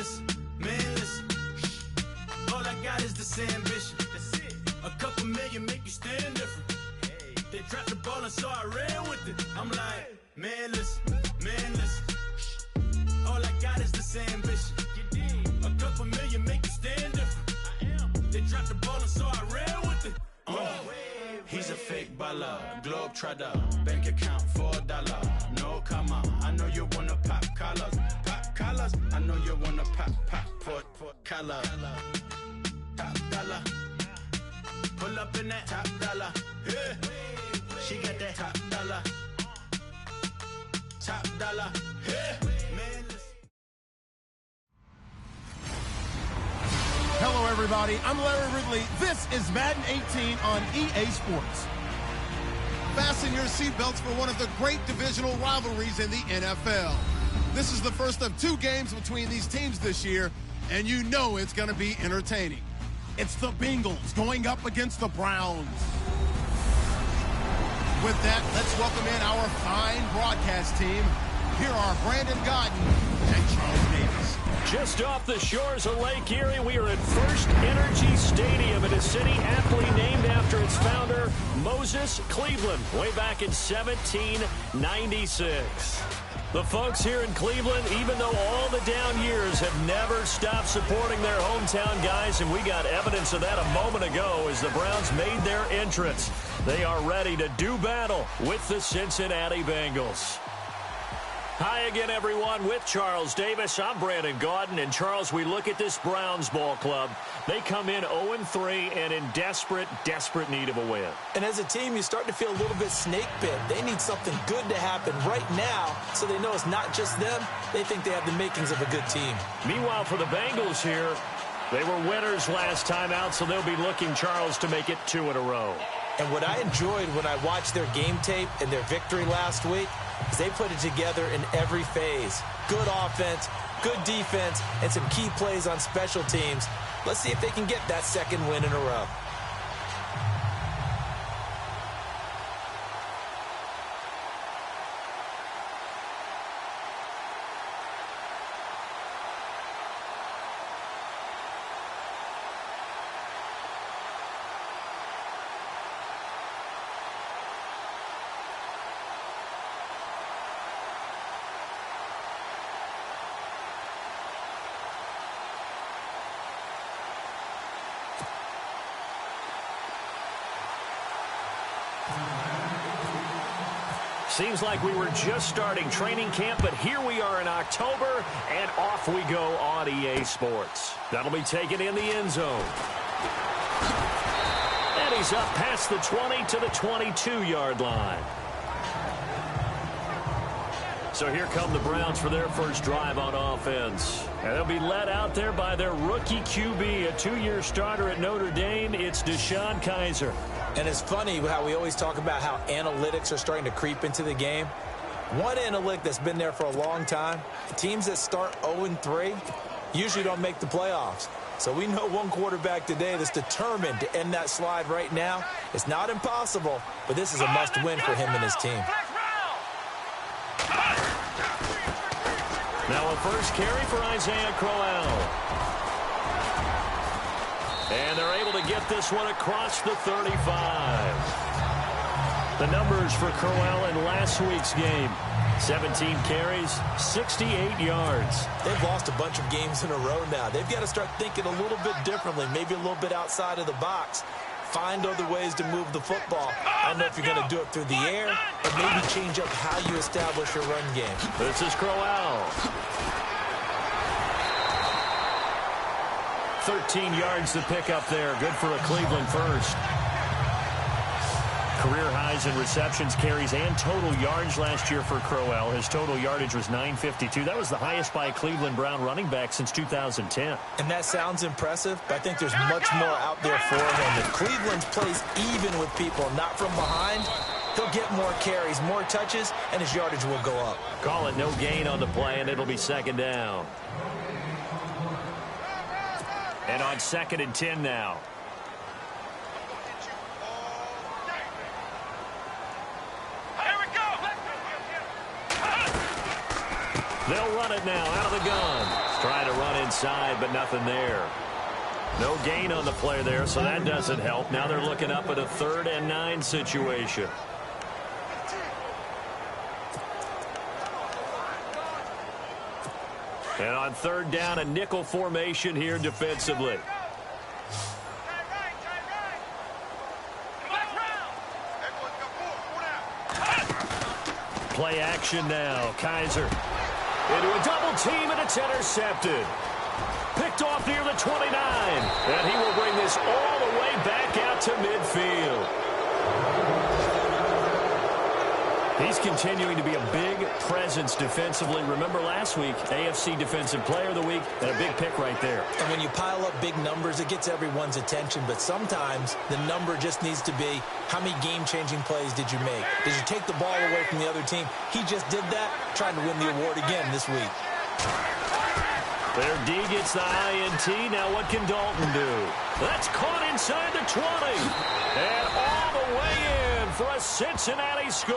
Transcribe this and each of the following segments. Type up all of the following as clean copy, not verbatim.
listen, man, listen. All I got is this ambition. A couple million make you stand different. They dropped the ball and so I ran with it. I'm like, man, listen, man, listen. All I got is this ambition. A couple million make you stand different. They dropped the ball and so I ran with it. He's a fake baller, globetrotter, bank account $4. No, come on, I know you wanna pop collars. Pop collars, I know you wanna pop collar. Top dollar, pull up in that top dollar. Yeah, she got that top dollar. Top dollar, yeah. Man, hello, everybody. I'm Larry Ridley. This is Madden 18 on EA Sports. Fasten your seatbelts for one of the great divisional rivalries in the NFL. This is the first of 2 games between these teams this year, and you know it's going to be entertaining. It's the Bengals going up against the Browns. With that, let's welcome in our fine broadcast team. Here are Brandon Godden and Charles Davis. Just off the shores of Lake Erie, we are at First Energy Stadium in a city aptly named after its founder, Moses Cleveland, way back in 1796. The folks here in Cleveland, even though all the down years, have never stopped supporting their hometown guys, and we got evidence of that a moment ago as the Browns made their entrance. They are ready to do battle with the Cincinnati Bengals. Hi again, everyone. With Charles Davis, I'm Brandon Gaudin. And, Charles, we look at this Browns ball club. They come in 0-3 and in desperate need of a win. And as a team, you start to feel a little bit snake bit. They need something good to happen right now so they know it's not just them. They think they have the makings of a good team. Meanwhile, for the Bengals here, they were winners last time out, so they'll be looking, Charles, to make it 2 in a row. And what I enjoyed when I watched their game tape and their victory last week is they put it together in every phase. Good offense, good defense, and some key plays on special teams. Let's see if they can get that second win in a row. Seems like we were just starting training camp, but here we are in October, and off we go on EA Sports. That'll be taken in the end zone. And he's up past the 20 to the 22-yard line. So here come the Browns for their first drive on offense. And they'll be led out there by their rookie QB, a 2-year starter at Notre Dame. It's Deshaun Kaiser. And it's funny how we always talk about how analytics are starting to creep into the game. One analytic that's been there for a long time, teams that start 0-3 usually don't make the playoffs. So we know one quarterback today that's determined to end that slide right now. It's not impossible, but this is a must-win for him and his team. Now a first carry for Isaiah Crowell. And they're able to get this one across the 35. The numbers for Crowell in last week's game. 17 carries, 68 yards. They've lost a bunch of games in a row now. They've got to start thinking a little bit differently, maybe a little bit outside of the box. Find other ways to move the football. I don't know if you're going to do it through the air, but maybe change up how you establish your run game. This is Crowell. 13 yards to pick up there. Good for a Cleveland first. Career highs in receptions, carries, and total yards last year for Crowell. His total yardage was 952. That was the highest by a Cleveland Brown running back since 2010. And that sounds impressive, but I think there's much more out there for him. If Cleveland plays even with people, not from behind, he'll get more carries, more touches, and his yardage will go up. Call it no gain on the play, and it'll be second down. And on 2nd and 10 now. They'll run it now out of the gun. Trying to run inside. inside, but nothing there. No gain on the play there, so that doesn't help. Now they're looking up at a 3rd and 9 situation. And on 3rd down, a nickel formation here defensively. Play action now. Kaiser into a double team, and it's intercepted. Picked off near the 29. And he will bring this all the way back out to midfield. He's continuing to be a big presence defensively. Remember last week, AFC Defensive Player of the Week, and a big pick right there. And when you pile up big numbers, it gets everyone's attention. But sometimes the number just needs to be, how many game-changing plays did you make? Did you take the ball away from the other team? He just did that, trying to win the award again this week. Their D gets the INT. Now what can Dalton do? That's caught inside the 20. And all the way in for a Cincinnati score.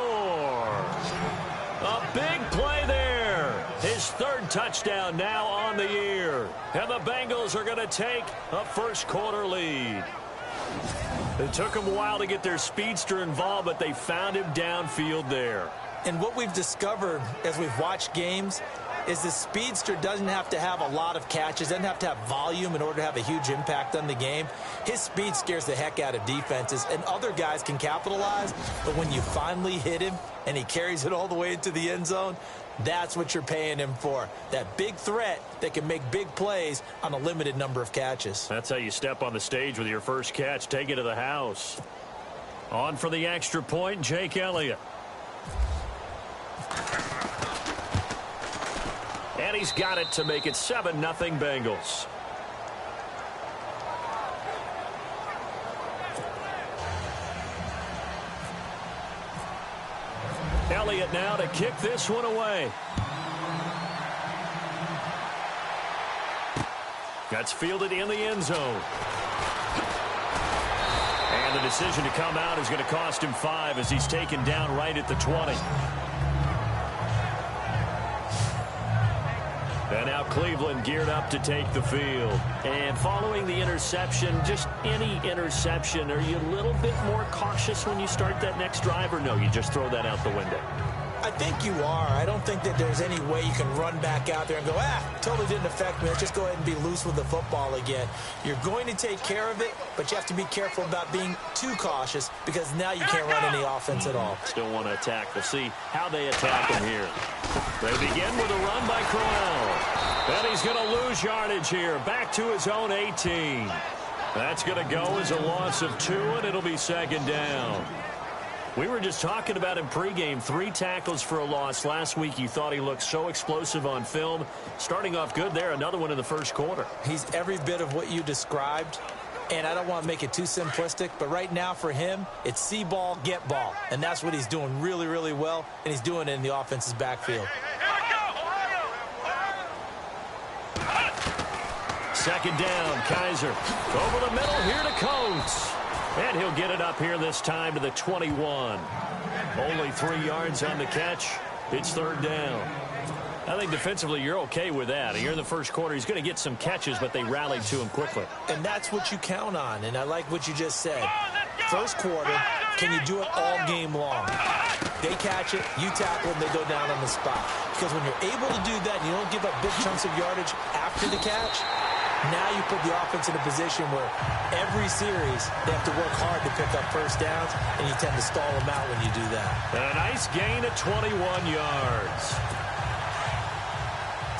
A big play there. His 3rd touchdown now on the year. And the Bengals are going to take a first-quarter lead. It took them a while to get their speedster involved, but they found him downfield there. And what we've discovered as we've watched games is the speedster doesn't have to have a lot of catches, doesn't have to have volume in order to have a huge impact on the game. His speed scares the heck out of defenses, and other guys can capitalize, but when you finally hit him and he carries it all the way into the end zone, that's what you're paying him for. That big threat that can make big plays on a limited number of catches. That's how you step on the stage with your first catch. Take it to the house. On for the extra point, Jake Elliott. And he's got it to make it 7-0 Bengals. Elliott now to kick this one away. That's fielded in the end zone. And the decision to come out is going to cost him 5 as he's taken down right at the 20. And now Cleveland geared up to take the field. And following the interception, just any interception, are you a little bit more cautious when you start that next drive, or no, you just throw that out the window? I think you are. I don't think that there's any way you can run back out there and go, totally didn't affect me. Let's just go ahead and be loose with the football again. You're going to take care of it, but you have to be careful about being too cautious because now you can't run any offense at all. Still want to attack. We'll see how they attack him here. They begin with a run by Crowell. And he's going to lose yardage here. Back to his own 18. That's going to go as a loss of 2, and it'll be 2nd down. We were just talking about him pregame. 3 tackles for a loss. Last week you thought he looked so explosive on film. Starting off good there. Another one in the first quarter. He's every bit of what you described. And I don't want to make it too simplistic, but right now for him, it's see ball, get ball. And that's what he's doing really, really well. And he's doing it in the offense's backfield. 2nd down, Kaiser. Over the middle here to Coates. And he'll get it up here this time to the 21. Only 3 yards on the catch. It's 3rd down. I think defensively you're okay with that. Here in the first quarter, he's going to get some catches, but they rallied to him quickly. And that's what you count on, and I like what you just said. First quarter, can you do it all game long? They catch it, you tackle it, and they go down on the spot. Because when you're able to do that and you don't give up big chunks of yardage after the catch, now you put the offense in a position where every series they have to work hard to pick up first downs, and you tend to stall them out when you do that. And a nice gain of 21 yards.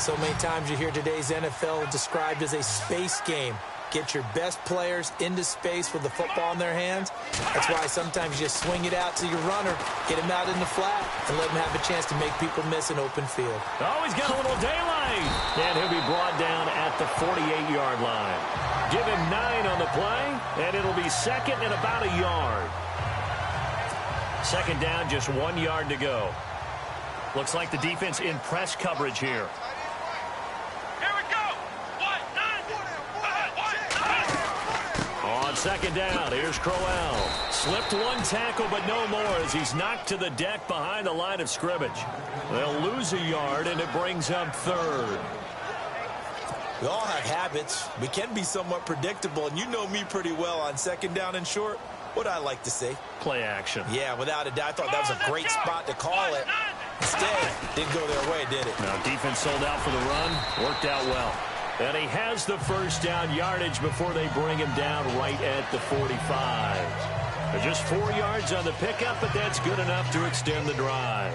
So many times you hear today's NFL described as a space game. Get your best players into space with the football in their hands. That's why sometimes you just swing it out to your runner, get him out in the flat, and let him have a chance to make people miss an open field. Oh, he's got a little daylight. And he'll be brought down at the 48-yard line. Give him 9 on the play, and it'll be 2nd and about a yard. 2nd down, just 1 yard to go. Looks like the defense in press coverage here. On 2nd down, here's Crowell. Slipped 1 tackle, but no more as he's knocked to the deck behind the line of scrimmage. They'll lose a yard, and it brings up 3rd. We all have habits. We can be somewhat predictable, and you know me pretty well on second down and short. What I like to see? Play action. Yeah, without a doubt. I thought that was a great spot to call it. Instead, didn't go their way, did it? Now, defense sold out for the run. Worked out well. And he has the first down yardage before they bring him down right at the 45. Just 4 yards on the pickup, but that's good enough to extend the drive.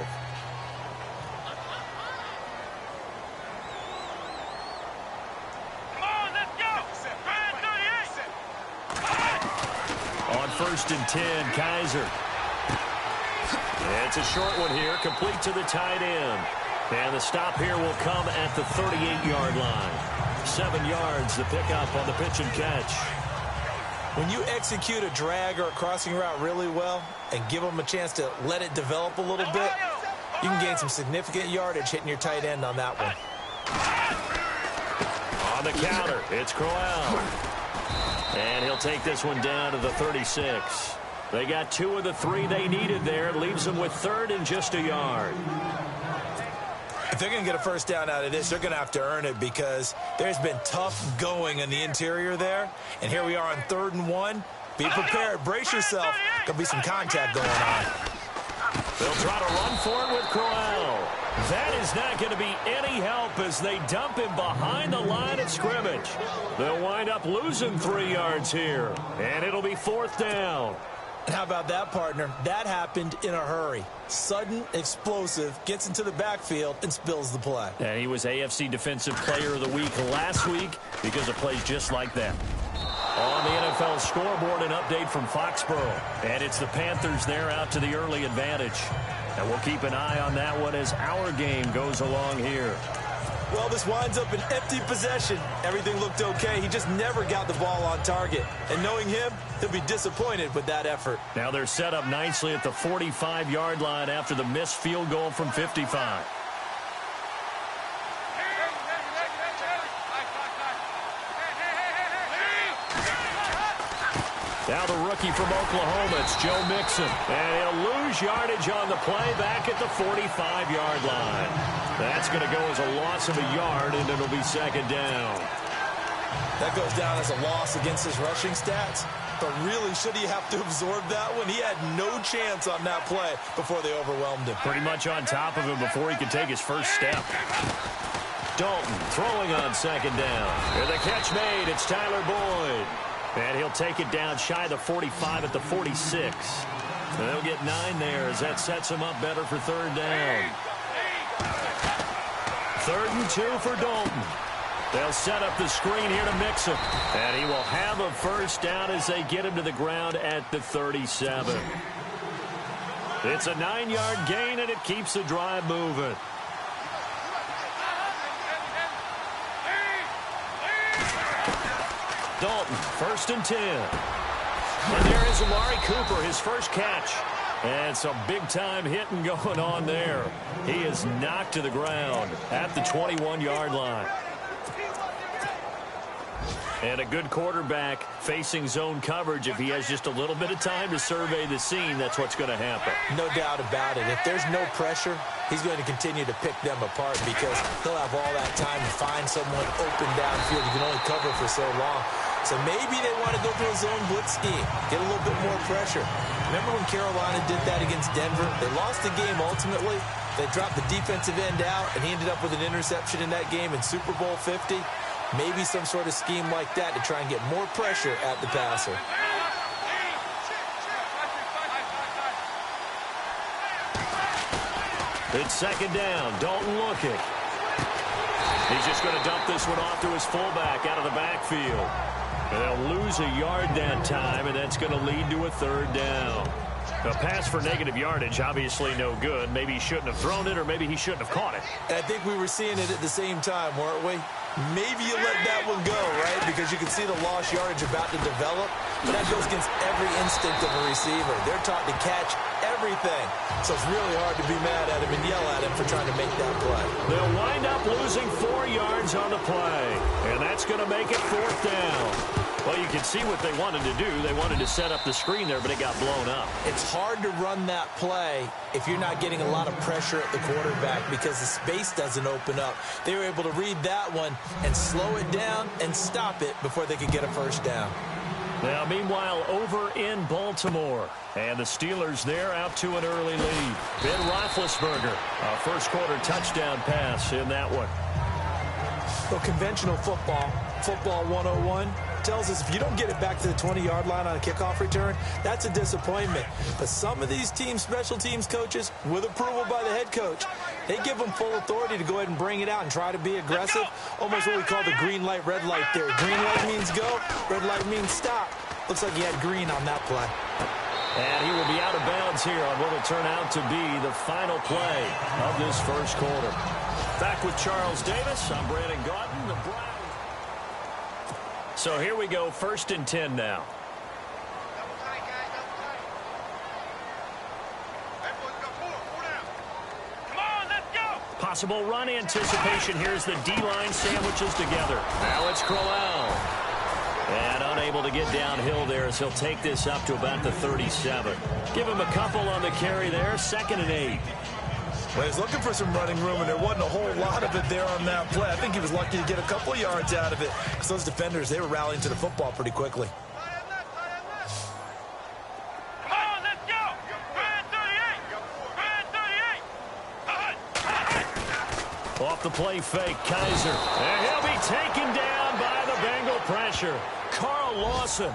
On 1st and 10, Kaiser. It's a short one here, complete to the tight end. And the stop here will come at the 38-yard line. 7 yards, the pickup on the pitch and catch. When you execute a drag or a crossing route really well and give them a chance to let it develop a little bit, you can gain some significant yardage hitting your tight end on that one. On the counter, it's Crowell. And he'll take this one down to the 36. They got 2 of the 3 they needed there. Leaves them with 3rd and just a yard. If they're going to get a first down out of this, they're going to have to earn it because there's been tough going in the interior there. And here we are on 3rd and 1. Be prepared. Brace yourself. There'll be some contact going on. They'll try to run for it with Crowell. That is not going to be any help as they dump him behind the line of scrimmage. They'll wind up losing 3 yards here. And it'll be 4th down. And how about that, partner? That happened in a hurry. Sudden, explosive, gets into the backfield, and spills the play. And he was AFC Defensive Player of the Week last week because of plays just like that. On the NFL scoreboard, an update from Foxborough. And it's the Panthers there out to the early advantage. And we'll keep an eye on that one as our game goes along here. Well, this winds up an empty possession. Everything looked okay. He just never got the ball on target. And knowing him, he'll be disappointed with that effort. Now they're set up nicely at the 45-yard line after the missed field goal from 55. Now the rookie from Oklahoma, it's Joe Mixon. And he'll lose yardage on the play back at the 45-yard line. That's going to go as a loss of a yard, and it'll be 2nd down. That goes down as a loss against his rushing stats. But really, should he have to absorb that one? He had no chance on that play before they overwhelmed him. Pretty much on top of him before he could take his first step. Dalton throwing on 2nd down. And the catch made, it's Tyler Boyd. And he'll take it down shy of the 45 at the 46. And they'll get 9 there as that sets him up better for 3rd down. 3rd and 2 for Dalton. They'll set up the screen here to Mixon. And he will have a first down as they get him to the ground at the 37. It's a 9-yard gain, and it keeps the drive moving. Dalton, 1st and 10. And there is Amari Cooper, his first catch. And some big-time hitting going on there. He is knocked to the ground at the 21-yard line. And a good quarterback facing zone coverage. If he has just a little bit of time to survey the scene, that's what's going to happen. No doubt about it. If there's no pressure, he's going to continue to pick them apart because he'll have all that time to find someone open downfield. You can only cover for so long. So maybe they want to go through a zone blitz scheme, get a little bit more pressure. Remember when Carolina did that against Denver? They lost the game ultimately. They dropped the defensive end out, and he ended up with an interception in that game in Super Bowl 50. Maybe some sort of scheme like that to try and get more pressure at the passer. It's 2nd down. Dalton looking. He's just going to dump this one off to his fullback out of the backfield. And they'll lose a yard that time, and that's going to lead to a 3rd down. A pass for negative yardage, obviously no good. Maybe he shouldn't have thrown it, or maybe he shouldn't have caught it. And I think we were seeing it at the same time, weren't we? Maybe you let that one go, right? Because you can see the lost yardage about to develop. But that goes against every instinct of a receiver. They're taught to catch everything. So it's really hard to be mad at him and yell at him for trying to make that play. They'll wind up losing 4 yards on the play. And that's going to make it 4th down. Well, you can see what they wanted to do. They wanted to set up the screen there, but it got blown up. It's hard to run that play if you're not getting a lot of pressure at the quarterback because the space doesn't open up. They were able to read that one and slow it down and stop it before they could get a first down. Now, meanwhile, over in Baltimore, and the Steelers there out to an early lead. Ben Roethlisberger, a first-quarter touchdown pass in that one. Well, conventional football 101, tells us if you don't get it back to the 20-yard line on a kickoff return, that's a disappointment. But some of these teams, special teams coaches, with approval by the head coach, they give them full authority to go ahead and bring it out and try to be aggressive. Almost what we call the green light, red light theory. Green light means go, red light means stop. Looks like he had green on that play. And he will be out of bounds here on what will turn out to be the final play of this first quarter. Back with Charles Davis. I'm Brandon Gaudin. The Browns. So here we go, 1st and 10 now. Possible run anticipation. Here's the D-line sandwiches together. Now it's Crowell. And unable to get downhill there as he'll take this up to about the 37. Give him a couple on the carry there. 2nd and 8. Well, he's looking for some running room, and there wasn't a whole lot of it there on that play. I think he was lucky to get a couple of yards out of it because those defenders, they were rallying to the football pretty quickly. Come on, let's go! Red 38! Off the play fake, Kaiser. And he'll be taken down by the Bengal pressure. Carl Lawson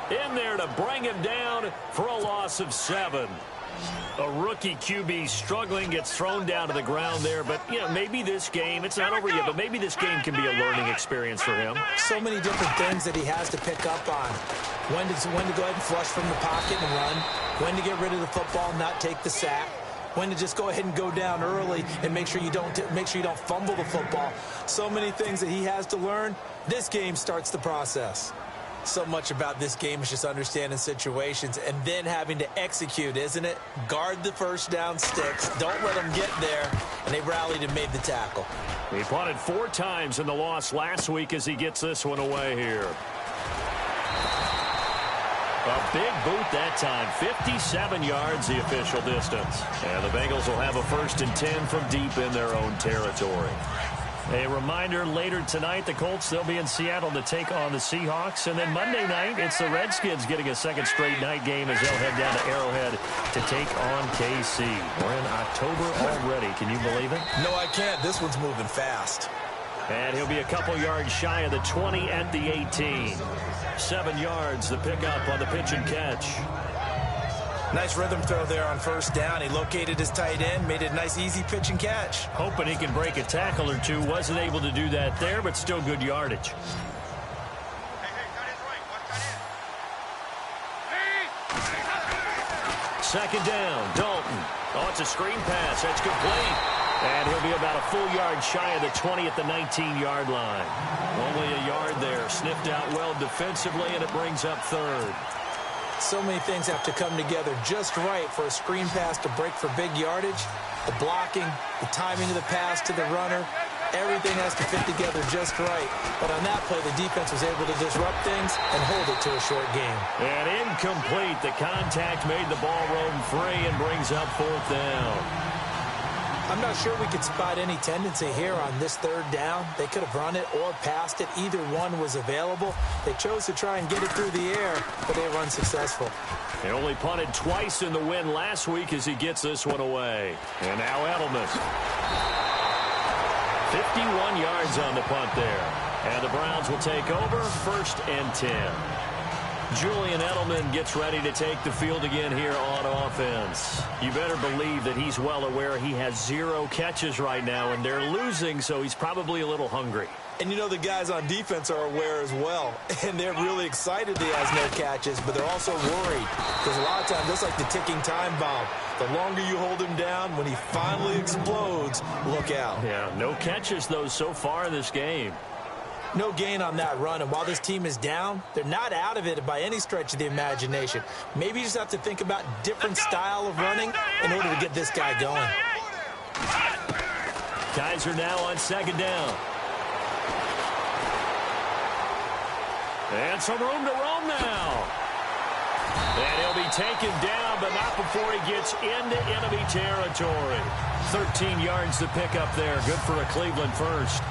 in there to bring him down for a loss of 7. A rookie QB struggling, gets thrown down to the ground there. But, you know, maybe this game, it's not over yet, but maybe this game can be a learning experience for him. So many different things that he has to pick up on. When to go ahead and flush from the pocket and run. When to get rid of the football and not take the sack. When to just go ahead and go down early and make sure you don't fumble the football. So many things that he has to learn. This game starts the process. So much about this game is just understanding situations and then having to execute, isn't it? Guard the first down sticks. Don't let them get there. And they rallied and made the tackle. He punted 4 times in the loss last week as he gets this one away here. A big boot that time. 57 yards the official distance. And the Bengals will have a 1st and 10 from deep in their own territory. A reminder, later tonight, the Colts, they'll be in Seattle to take on the Seahawks. And then Monday night, it's the Redskins getting a 2nd straight night game as they'll head down to Arrowhead to take on KC. We're in October already. Can you believe it? No, I can't. This one's moving fast. And he'll be a couple yards shy of the 20 at the 18. 7 yards, the pickup on the pitch and catch. Nice rhythm throw there on 1st down. He located his tight end, made it a nice, easy pitch and catch. Hoping he can break a tackle or two. Wasn't able to do that there, but still good yardage. Second down, Dalton. Oh, it's a screen pass. That's complete. And he'll be about a full yard shy of the 20 at the 19-yard line. Only a yard there. Sniffed out well defensively, and it brings up 3rd. So many things have to come together just right for a screen pass to break for big yardage. The blocking, the timing of the pass to the runner, everything has to fit together just right. But on that play, the defense was able to disrupt things and hold it to a short game. And incomplete. The contact made the ball roam free and brings up 4th down. I'm not sure we could spot any tendency here on this 3rd down. They could have run it or passed it. Either one was available. They chose to try and get it through the air, but they were unsuccessful. They only punted twice in the win last week as he gets this one away. And now Edelman. 51 yards on the punt there. And the Browns will take over, 1st and 10. Julian Edelman gets ready to take the field again here on offense. You better believe that he's well aware he has 0 catches right now, and they're losing, so he's probably a little hungry. And you know the guys on defense are aware as well, and they're really excited he has no catches, but they're also worried because a lot of times that's like the ticking time bomb. The longer you hold him down, when he finally explodes, look out. Yeah, no catches, though, so far in this game. No gain on that run, and while this team is down, they're not out of it by any stretch of the imagination. Maybe you just have to think about different style of running in order to get this guy going. Kaiser now on 2nd down. And some room to roam now. And he'll be taken down, but not before he gets into enemy territory. 13 yards to pick up there. Good for a Cleveland first.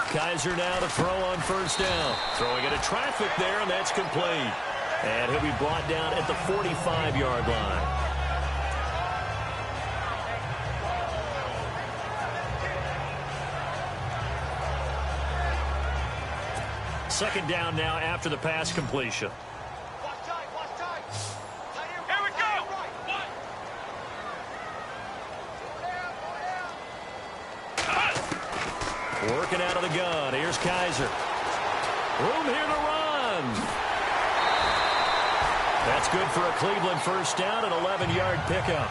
Kaiser now to throw on first down. Throwing into traffic there, and that's complete. And he'll be brought down at the 45-yard line. Second down now after the pass completion. Working out of the gun. Here's Kaiser. Room here to run. That's good for a Cleveland first down, an 11-yard pickup.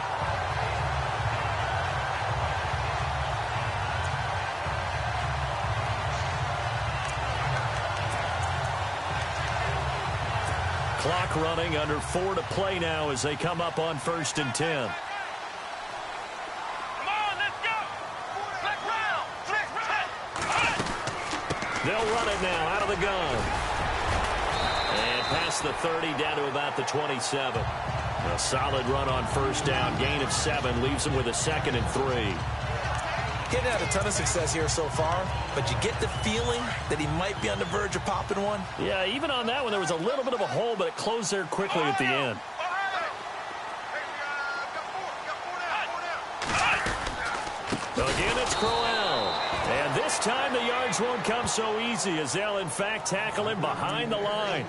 Clock running, under 4 to play now as they come up on 1st and 10. They'll run it now out of the gun. And past the 30 down to about the 27. A solid run on first down. Gain of 7 leaves him with a 2nd and 3. Getting had a ton of success here so far, but you get the feeling that he might be on the verge of popping one. Yeah, even on that one, there was a little bit of a hole, but it closed there quickly at the end. Again, it's Crowell. And this time the yards won't come so easy as they'll, in fact, tackle him behind the line.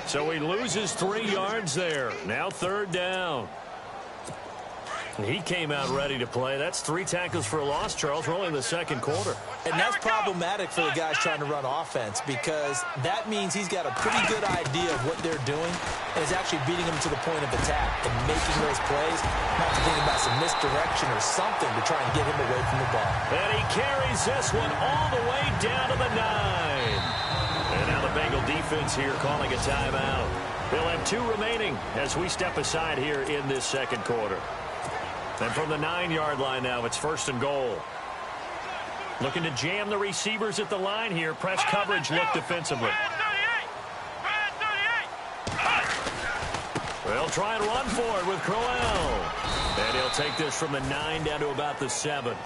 So he loses 3 yards there. Now 3rd down. He came out ready to play. That's 3 tackles for a loss, Charles. We're only in the 2nd quarter. And that's problematic for the guys trying to run offense because that means he's got a pretty good idea of what they're doing and is actually beating them to the point of attack and making those plays, not to think about some misdirection or something to try and get him away from the ball. And he carries this one all the way down to the 9. And now the Bengal defense here calling a timeout. They'll have 2 remaining as we step aside here in this 2nd quarter. And from the 9-yard line now, it's 1st and goal. Looking to jam the receivers at the line here. Press coverage look defensively. They'll try and run for it with Crowell. And he'll take this from the 9 down to about the 7.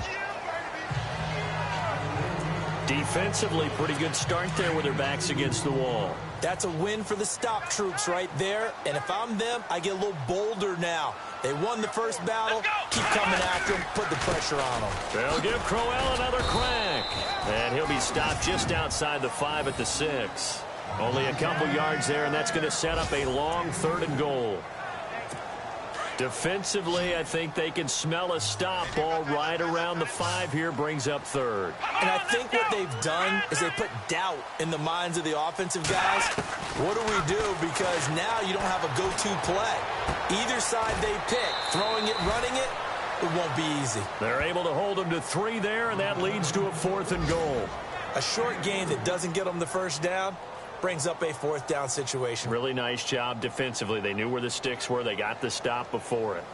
Defensively, pretty good start there with their backs against the wall. That's a win for the stop troops right there. And if I'm them, I get a little bolder now. They won the first battle. Keep coming after him. Put the pressure on him. They'll give Crowell another crack. And he'll be stopped just outside the 5 at the 6. Only a couple yards there, and that's going to set up a long 3rd and goal. Defensively, I think they can smell a stop. Ball right around the 5 here brings up 3rd. And I think what they've done is they put doubt in the minds of the offensive guys. What do we do? Because now you don't have a go-to play. Either side they pick, throwing it, running it, it won't be easy. They're able to hold them to 3 there, and that leads to a 4th and goal. A short game that doesn't get them the first down brings up a 4th down situation. Really nice job defensively. They knew where the sticks were. They got the stop before it.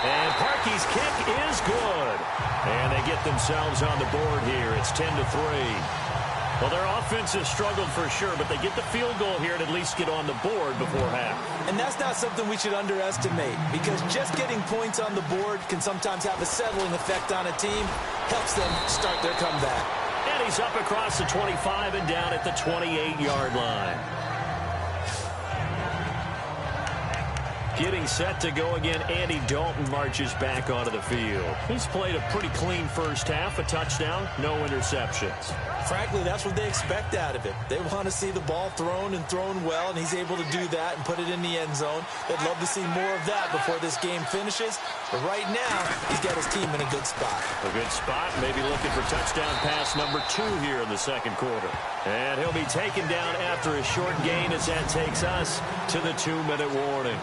And Parkey's kick is good. And they get themselves on the board here. It's 10-3. Well, their offense has struggled for sure, but they get the field goal here and at least get on the board before half. And that's not something we should underestimate, because just getting points on the board can sometimes have a settling effect on a team. Helps them start their comeback. And he's up across the 25 and down at the 28-yard line. Getting set to go again, Andy Dalton marches back onto the field. He's played a pretty clean first half, a touchdown, no interceptions. Frankly, that's what they expect out of it. They want to see the ball thrown and thrown well, and he's able to do that and put it in the end zone. They'd love to see more of that before this game finishes. But right now, he's got his team in a good spot. A good spot, maybe looking for touchdown pass number 2 here in the 2nd quarter. And he'll be taken down after a short gain as that takes us to the 2-minute warning.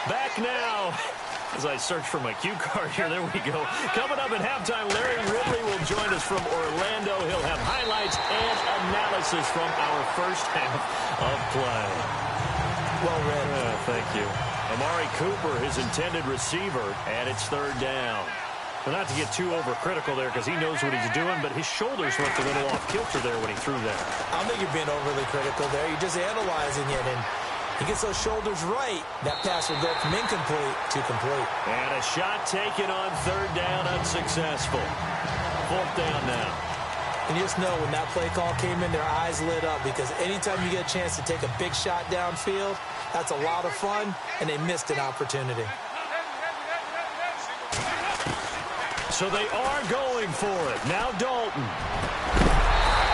Back now As I search for my cue card here, there we go. Coming up at halftime, Larry Ridley will join us from Orlando. He'll have highlights and analysis from our first half of play. Well read. Thank you. Amari Cooper, his intended receiver, and it's third down. Well, not to get too overcritical there because he knows what he's doing, but his shoulders looked a little off kilter there when he threw that. I don't think you're being overly critical there. You're just analyzing it, and he gets those shoulders right. That pass will go from incomplete to complete. And a shot taken on third down, unsuccessful. Fourth down now. And you just know when that play call came in, their eyes lit up because anytime you get a chance to take a big shot downfield, that's a lot of fun, and they missed an opportunity. So they are going for it. Now Dalton.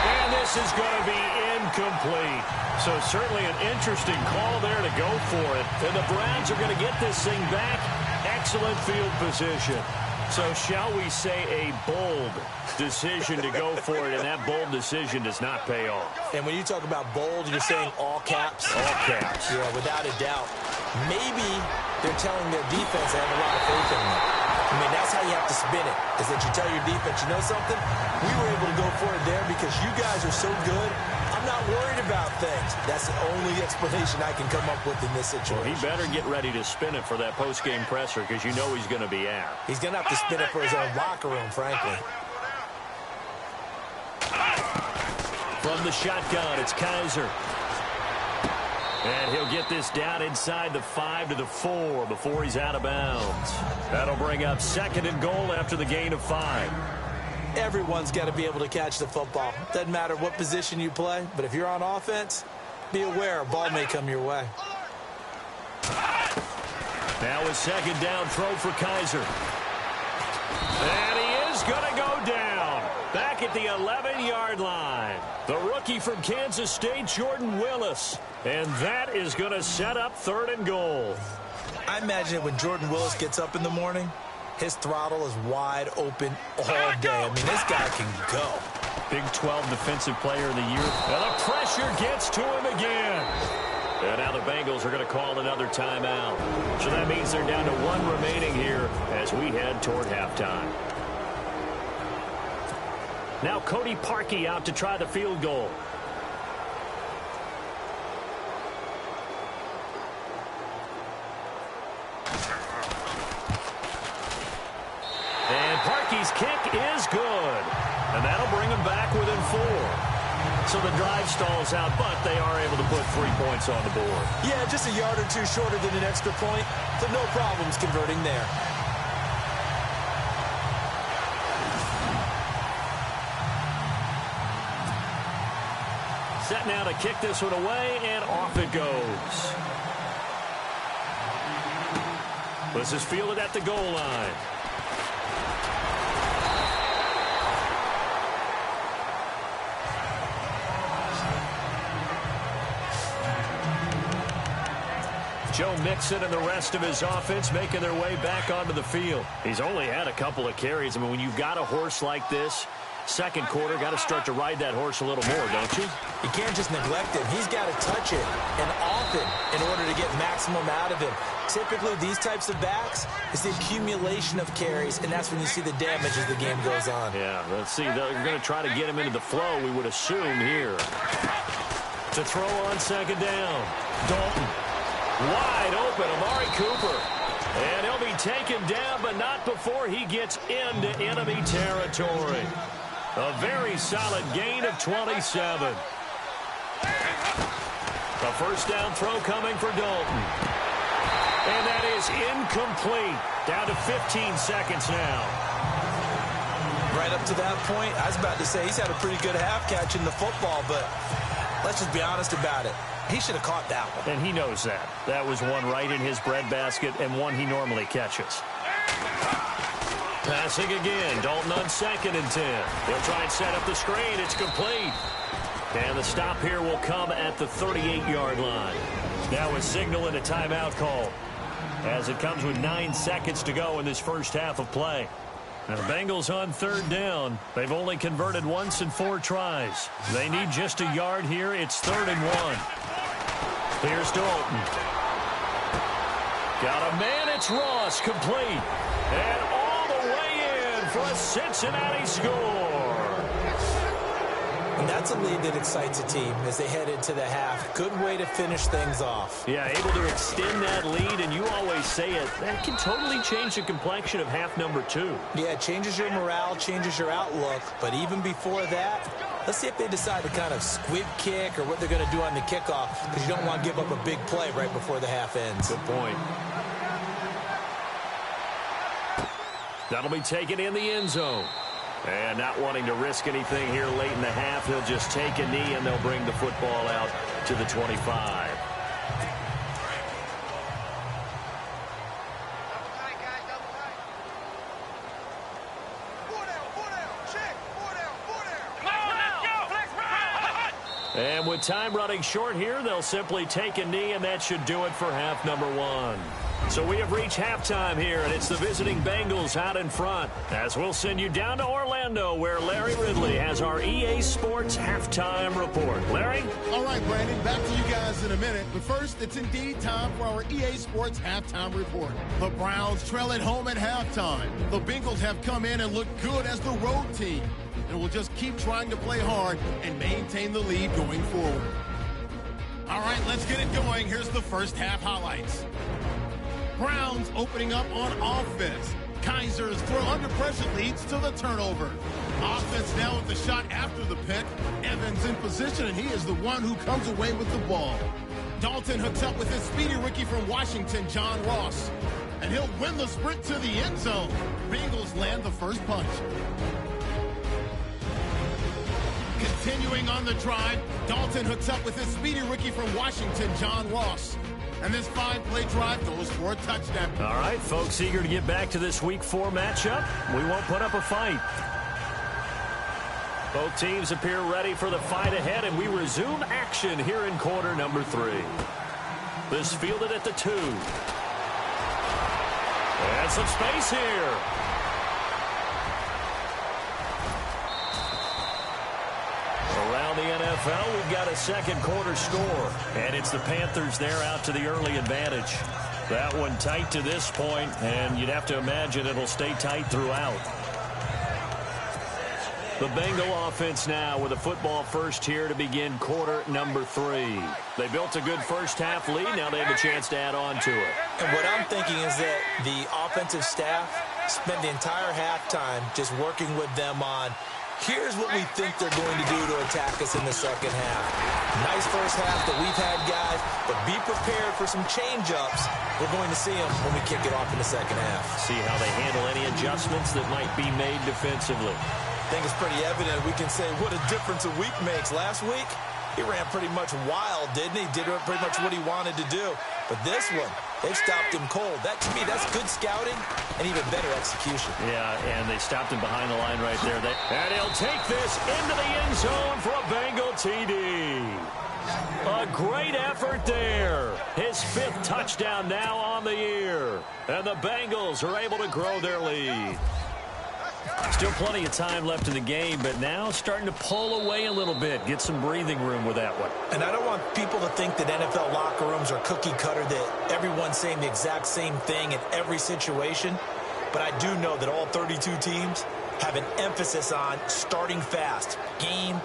And this is going to be incomplete. So certainly an interesting call there to go for it. And the Browns are going to get this thing back. Excellent field position. So shall we say a bold decision to go for it, and that bold decision does not pay off. And when you talk about bold, you're saying all caps? All caps. Yeah, without a doubt. Maybe they're telling their defense they have a lot of faith in them. I mean, that's how you have to spin it, is that you tell your defense, you know something? We were able to go for it there because you guys are so good. I'm not worried about things. That's the only explanation I can come up with in this situation. Well, he better get ready to spin it for that post-game presser because you know he's going to be out. He's going to have to spin it for his own locker room, frankly. From the shotgun, it's Kaiser. And he'll get this down inside the 5 to the 4 before he's out of bounds. That'll bring up second and goal after the gain of 5. Everyone's got to be able to catch the football. Doesn't matter what position you play, but if you're on offense, be aware a ball may come your way. Now a second down throw for Kaiser. And he is going to go down. Back at the 11-yard line. The rookie from Kansas State, Jordan Willis. And that is going to set up third and goal. I imagine when Jordan Willis gets up in the morning, his throttle is wide open all day. I mean, this guy can go. Big 12 Defensive Player of the Year. And the pressure gets to him again. And now the Bengals are going to call another timeout. So that means they're down to 1 remaining here as we head toward halftime. Now Cody Parkey out to try the field goal. And Parkey's kick is good. And that'll bring them back within 4. So the drive stalls out, but they are able to put 3 points on the board. Yeah, just a yard or two shorter than an extra point, so no problems converting there. Set now to kick this one away, and off it goes. This is fielded at the goal line. Joe Mixon and the rest of his offense making their way back onto the field. He's only had a couple of carries. I mean, when you've got a horse like this, second quarter, got to start to ride that horse a little more, don't you? You can't just neglect him. He's got to touch it, and often, in order to get maximum out of him. Typically, these types of backs, it's the accumulation of carries, and that's when you see the damage as the game goes on. Yeah, let's see. They're going to try to get him into the flow, we would assume here. To throw on second down. Dalton. Wide open, Amari Cooper. And he'll be taken down, but not before he gets into enemy territory. A very solid gain of 27. A first down throw coming for Dalton. And that is incomplete. Down to 15 seconds now. Right up to that point, I was about to say he's had a pretty good half catching the football, but let's just be honest about it. He should have caught that one. And he knows that. That was one right in his breadbasket and one he normally catches. Passing again. Dalton on second and 10. He'll try and set up the screen. It's complete. And the stop here will come at the 38-yard line. Now a signal and a timeout call as it comes with 9 seconds to go in this first half of play. Now the Bengals on third down. They've only converted once in 4 tries. They need just a yard here. It's 3rd and 1. Here's Dalton. Got a man, it's Ross, complete. And all the way in for a Cincinnati score. And that's a lead that excites a team as they head into the half. Good way to finish things off. Yeah, able to extend that lead, and you always say it, that can totally change the complexion of half number 2. Yeah, it changes your morale, changes your outlook. But even before that, let's see if they decide to kind of squib kick or what they're going to do on the kickoff, because you don't want to give up a big play right before the half ends. Good point. That'll be taken in the end zone. And not wanting to risk anything here late in the half, he'll just take a knee and they'll bring the football out to the 25. And with time running short here, they'll simply take a knee, and that should do it for half number 1. So we have reached halftime here, and it's the visiting Bengals out in front, as we'll send you down to Orlando, where Larry Ridley has our EA Sports halftime report. Larry? All right, Brandon, back to you guys in a minute. But first, it's indeed time for our EA Sports halftime report. The Browns trail at home at halftime. The Bengals have come in and looked good as the road team, and will just keep trying to play hard and maintain the lead going forward. All right, let's get it going. Here's the first half highlights. Browns opening up on offense. Kaiser's throw under pressure leads to the turnover. Offense now with the shot after the pick. Evans in position, and he is the one who comes away with the ball. Dalton hooks up with his speedy rookie from Washington, John Ross. And he'll win the sprint to the end zone. Bengals land the first punch. Continuing on the drive, Dalton hooks up with his speedy rookie from Washington, John Ross. And this 5-play drive goes for a touchdown. All right, folks, eager to get back to this Week 4 matchup. We won't put up a fight. Both teams appear ready for the fight ahead, and we resume action here in quarter number 3. This fielded at the 2. And some space here. Around the NFL, we've got a second quarter score, and it's the Panthers there out to the early advantage. That one tight to this point, and you'd have to imagine it'll stay tight throughout. The Bengal offense now with a football first here to begin quarter number 3. They built a good first half lead. Now they have a chance to add on to it. And what I'm thinking is that the offensive staff spent the entire halftime just working with them on, here's what we think they're going to do to attack us in the second half. Nice first half that we've had, guys, but be prepared for some change-ups. We're going to see them when we kick it off in the second half. See how they handle any adjustments that might be made defensively. I think it's pretty evident. We can say what a difference a week makes. Last week, he ran pretty much wild, didn't he? Did pretty much what he wanted to do. But this one, they've stopped him cold. That, to me, that's good scouting and even better execution. Yeah, and they stopped him behind the line right there. And he'll take this into the end zone for a Bengal TD. A great effort there. His 5th touchdown now on the year. And the Bengals are able to grow their lead. Still plenty of time left in the game, but now starting to pull away a little bit. Get some breathing room with that one. And I don't want people to think that NFL locker rooms are cookie cutter, that everyone's saying the exact same thing in every situation. But I do know that all 32 teams have an emphasis on starting fast. Game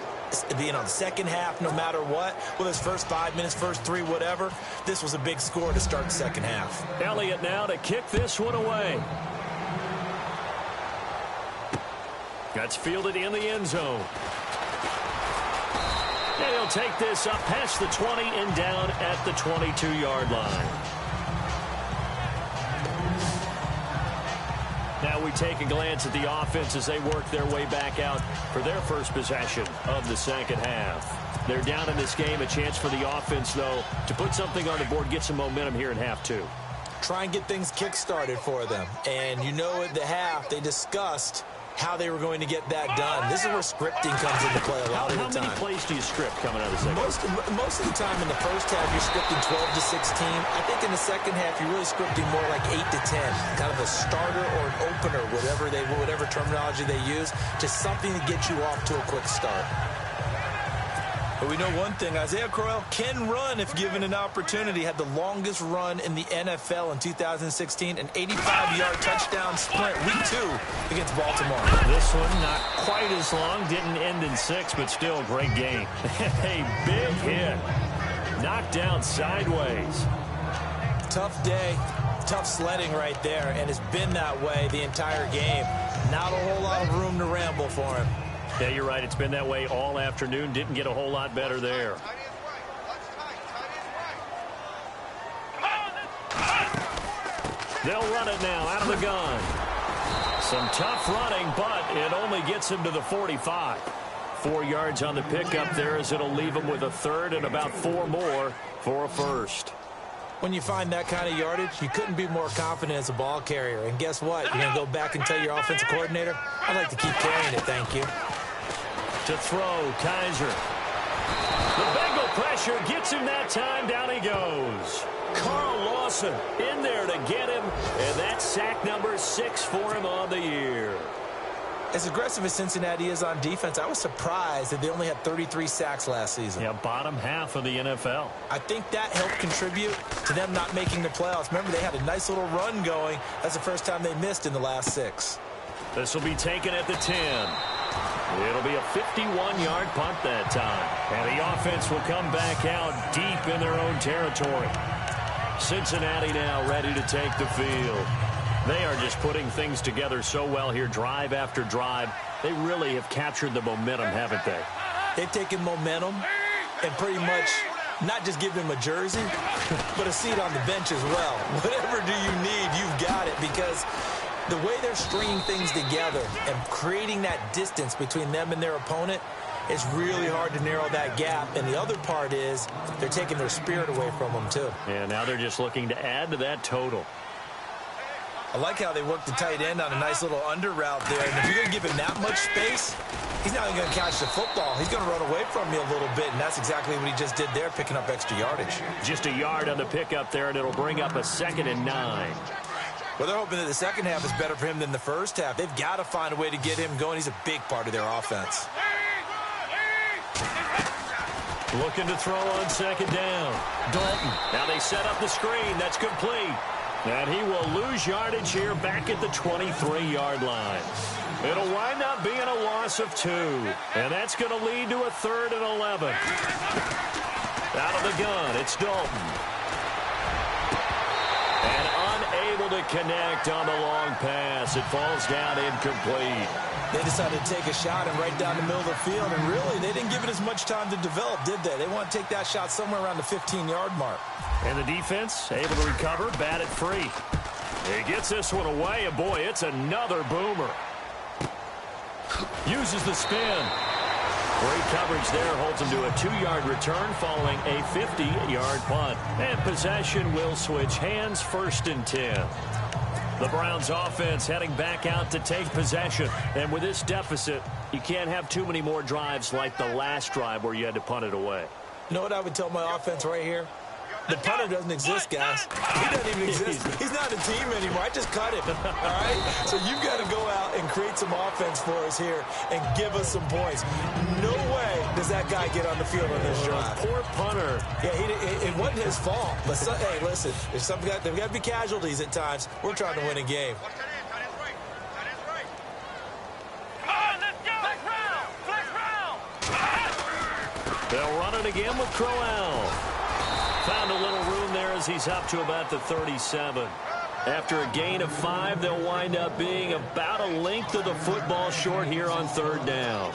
being on the second half no matter what. Well, his first 5 minutes, first 3, whatever. This was a big score to start the second half. Elliott now to kick this one away. That's fielded in the end zone. And he'll take this up past the 20 and down at the 22-yard line. Now we take a glance at the offense as they work their way back out for their first possession of the second half. They're down in this game. A chance for the offense, though, to put something on the board, get some momentum here in half 2. Try and get things kick-started for them. And you know at the half, they discussed how they were going to get that done. This is where scripting comes into play a lot of the time. How many plays do you script coming out of the second? Most of the time in the first half, you're scripting 12 to 16. I think in the second half, you're really scripting more like 8 to 10. Kind of a starter or an opener, whatever terminology they use, just something to get you off to a quick start. But we know one thing, Isaiah Crowell can run if given an opportunity. Had the longest run in the NFL in 2016, an 85-yard touchdown sprint, week 2 against Baltimore. This one not quite as long, didn't end in 6, but still a great game. A big hit. Knocked down sideways. Tough day, tough sledding right there, and it's been that way the entire game. Not a whole lot of room to ramble for him. Yeah, you're right. It's been that way all afternoon. Didn't get a whole lot better there. They'll run it now out of the gun. Some tough running, but it only gets him to the 45. 4 yards on the pickup there as it'll leave him with a third and about 4 more for a first. When you find that kind of yardage, you couldn't be more confident as a ball carrier. And guess what? You're going to go back and tell your offensive coordinator, I'd like to keep carrying it, thank you. To throw, Kaiser. The Bengal pressure gets him that time. Down he goes. Carl Lawson in there to get him, and that's sack number 6 for him on the year. As aggressive as Cincinnati is on defense, I was surprised that they only had 33 sacks last season. Yeah, bottom half of the NFL. I think that helped contribute to them not making the playoffs. Remember, they had a nice little run going. That's the first time they missed in the last 6. This will be taken at the 10. It'll be a 51-yard punt that time. And the offense will come back out deep in their own territory. Cincinnati now ready to take the field. They are just putting things together so well here, drive after drive. They really have captured the momentum, haven't they? They've taken momentum and pretty much not just give them a jersey, but a seat on the bench as well. Whatever do you need, you've got it, because the way they're stringing things together and creating that distance between them and their opponent, it's really hard to narrow that gap. And the other part is they're taking their spirit away from them, too. Yeah, now they're just looking to add to that total. I like how they work the tight end on a nice little under route there. And if you're going to give him that much space, he's not even going to catch the football. He's going to run away from you a little bit, and that's exactly what he just did there, picking up extra yardage. Just a yard on the pickup there, and it'll bring up a 2nd and 9. Well, they're hoping that the second half is better for him than the first half. They've got to find a way to get him going. He's a big part of their offense. Looking to throw on 2nd down. Dalton. Now they set up the screen. That's complete. And he will lose yardage here back at the 23-yard line. It'll wind up being a loss of 2. And that's going to lead to a 3rd and 11. Out of the gun, it's Dalton. And unable to connect on the long pass. It falls down incomplete. They decided to take a shot and right down the middle of the field, and really, they didn't give it as much time to develop, did they? They want to take that shot somewhere around the 15-yard mark. And the defense able to recover, bat it free. He gets this one away, and boy, it's another boomer. Uses the spin. Great coverage there, holds him to a 2-yard return following a 50-yard punt. And possession will switch hands, 1st and 10. The Browns offense heading back out to take possession. And with this deficit, you can't have too many more drives like the last drive where you had to punt it away. You know what I would tell my offense right here? The punter doesn't exist, guys. He doesn't even exist. He's not a team anymore. I just cut him, all right? So you've got to go out and create some offense for us here and give us some points. No way does that guy get on the field on this drive. Poor punter. Yeah, it wasn't his fault. But, hey, listen, there's got to be casualties at times. We're trying to win a game. They'll run it again with Crowell. Found a little room there as he's up to about the 37. After a gain of 5, they'll wind up being about a length of the football short here on 3rd down.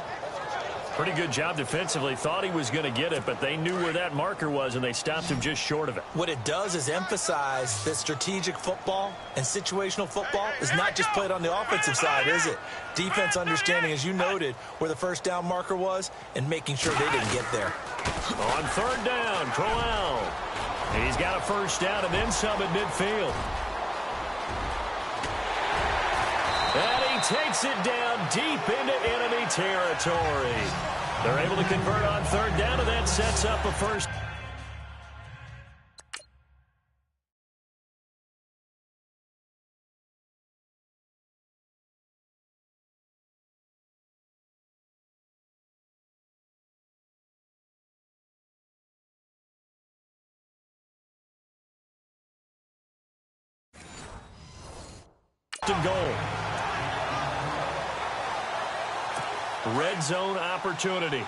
Pretty good job defensively. Thought he was going to get it, but they knew where that marker was, and they stopped him just short of it. What it does is emphasize that strategic football and situational football is not just played on the offensive side, is it? Defense understanding, as you noted, where the 1st down marker was and making sure they didn't get there. On 3rd down, Crowell. He's got a 1st down and then some at midfield. And he takes it down deep into enemy territory. They're able to convert on 3rd down, and that sets up a 1st. first and goal. Red zone opportunity.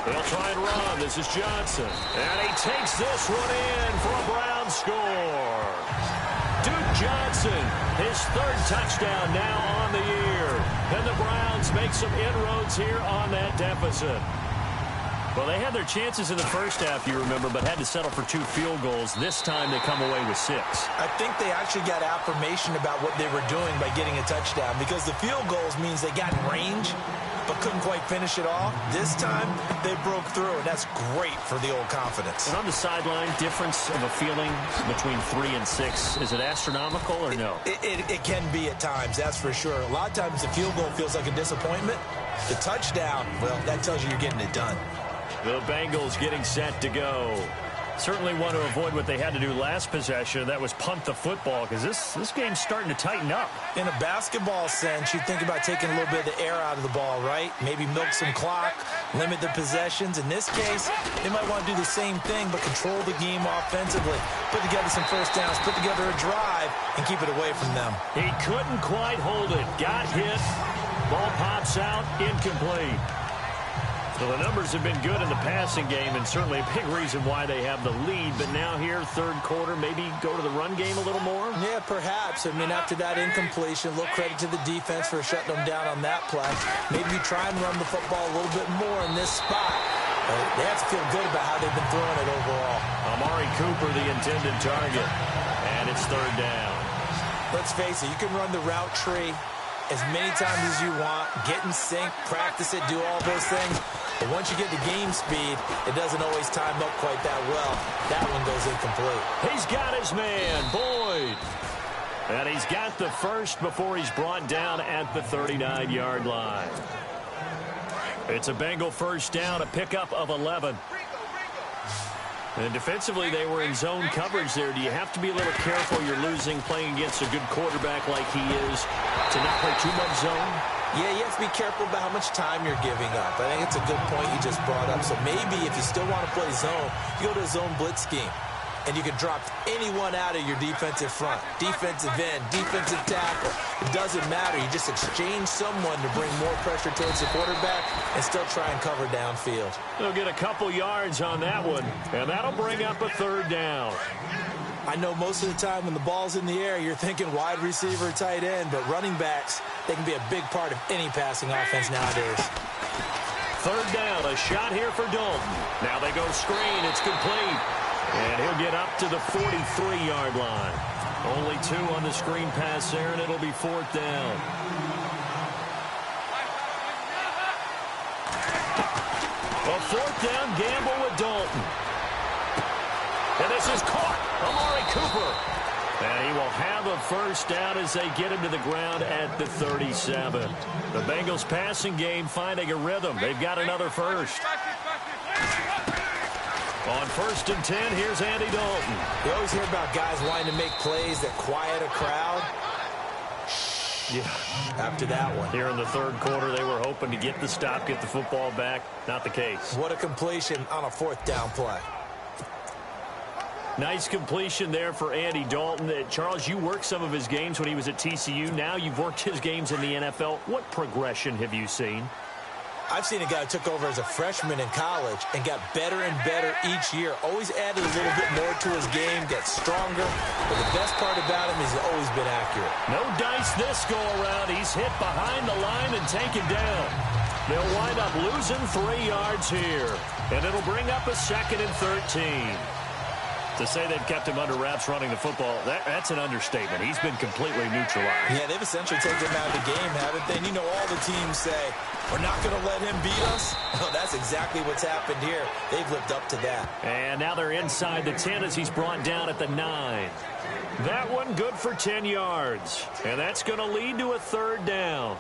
They'll try and run. This is Johnson. And he takes this one in for a Brown score. Duke Johnson, his third touchdown now on the year. And the Browns make some inroads here on that deficit. Well, they had their chances in the first half, you remember, but had to settle for 2 field goals. This time they come away with 6. I think they actually got affirmation about what they were doing by getting a touchdown, because the field goals means they got range but couldn't quite finish it all. This time they broke through, and that's great for the old confidence. And on the sideline, difference of a feeling between 3 and 6, is it astronomical or no? It can be at times, that's for sure. A lot of times the field goal feels like a disappointment. The touchdown, well, that tells you you're getting it done. The Bengals getting set to go. Certainly want to avoid what they had to do last possession. That was punt the football, because this game's starting to tighten up. In a basketball sense, you think about taking a little bit of the air out of the ball, right? Maybe milk some clock, limit the possessions. In this case, they might want to do the same thing, but control the game offensively. Put together some first downs, put together a drive, and keep it away from them. He couldn't quite hold it. Got hit. Ball pops out, incomplete. So the numbers have been good in the passing game, and certainly a big reason why they have the lead. But now here, third quarter, maybe go to the run game a little more? Yeah, perhaps. I mean, after that incompletion, a little credit to the defense for shutting them down on that play. Maybe you try and run the football a little bit more in this spot. They have to feel good about how they've been throwing it overall. Amari Cooper, the intended target. And it's third down. Let's face it, you can run the route tree as many times as you want, get in sync, practice it, do all those things. But once you get the game speed, it doesn't always time up quite that well. That one goes incomplete. He's got his man, Boyd. And he's got the first before he's brought down at the 39-yard line. It's a Bengal first down, a pickup of 11. And defensively, they were in zone coverage there. Do you have to be a little careful? You're losing, playing against a good quarterback like he is, to not play too much zone? Yeah, you have to be careful about how much time you're giving up. I think it's a good point you just brought up. So maybe if you still want to play zone, you go to a zone blitz scheme. And you can drop anyone out of your defensive front. Defensive end, defensive tackle. It doesn't matter. You just exchange someone to bring more pressure towards the quarterback and still try and cover downfield. They'll get a couple yards on that one, and that'll bring up a third down. I know most of the time when the ball's in the air, you're thinking wide receiver, tight end, but running backs, they can be a big part of any passing offense nowadays. Third down, a shot here for Dalton. Now they go screen, it's complete. And he'll get up to the 43-yard line. Only 2 on the screen pass there, and it'll be fourth down. A fourth down gamble with Dalton. And this is caught. Amari Cooper. And he will have a first down as they get him to the ground at the 37. The Bengals passing game finding a rhythm. They've got another first. On 1st and 10, here's Andy Dalton. You always hear about guys wanting to make plays that quiet a crowd. Yeah. After that one. Here in the third quarter, they were hoping to get the stop, get the football back. Not the case. What a completion on a fourth down play. Nice completion there for Andy Dalton. Charles, you worked some of his games when he was at TCU. Now you've worked his games in the NFL. What progression have you seen? I've seen a guy who took over as a freshman in college and got better and better each year. Always added a little bit more to his game, got stronger. But the best part about him is he's always been accurate. No dice this go around. He's hit behind the line and taken down. They'll wind up losing 3 yards here. And it'll bring up a 2nd and 13. To say they've kept him under wraps running the football, that's an understatement. He's been completely neutralized. Yeah, they've essentially taken him out of the game, haven't they? And you know all the teams say, we're not going to let him beat us. Oh, that's exactly what's happened here. They've lived up to that. And now they're inside the 10 as he's brought down at the 9. That one good for 10 yards. And that's going to lead to a third down.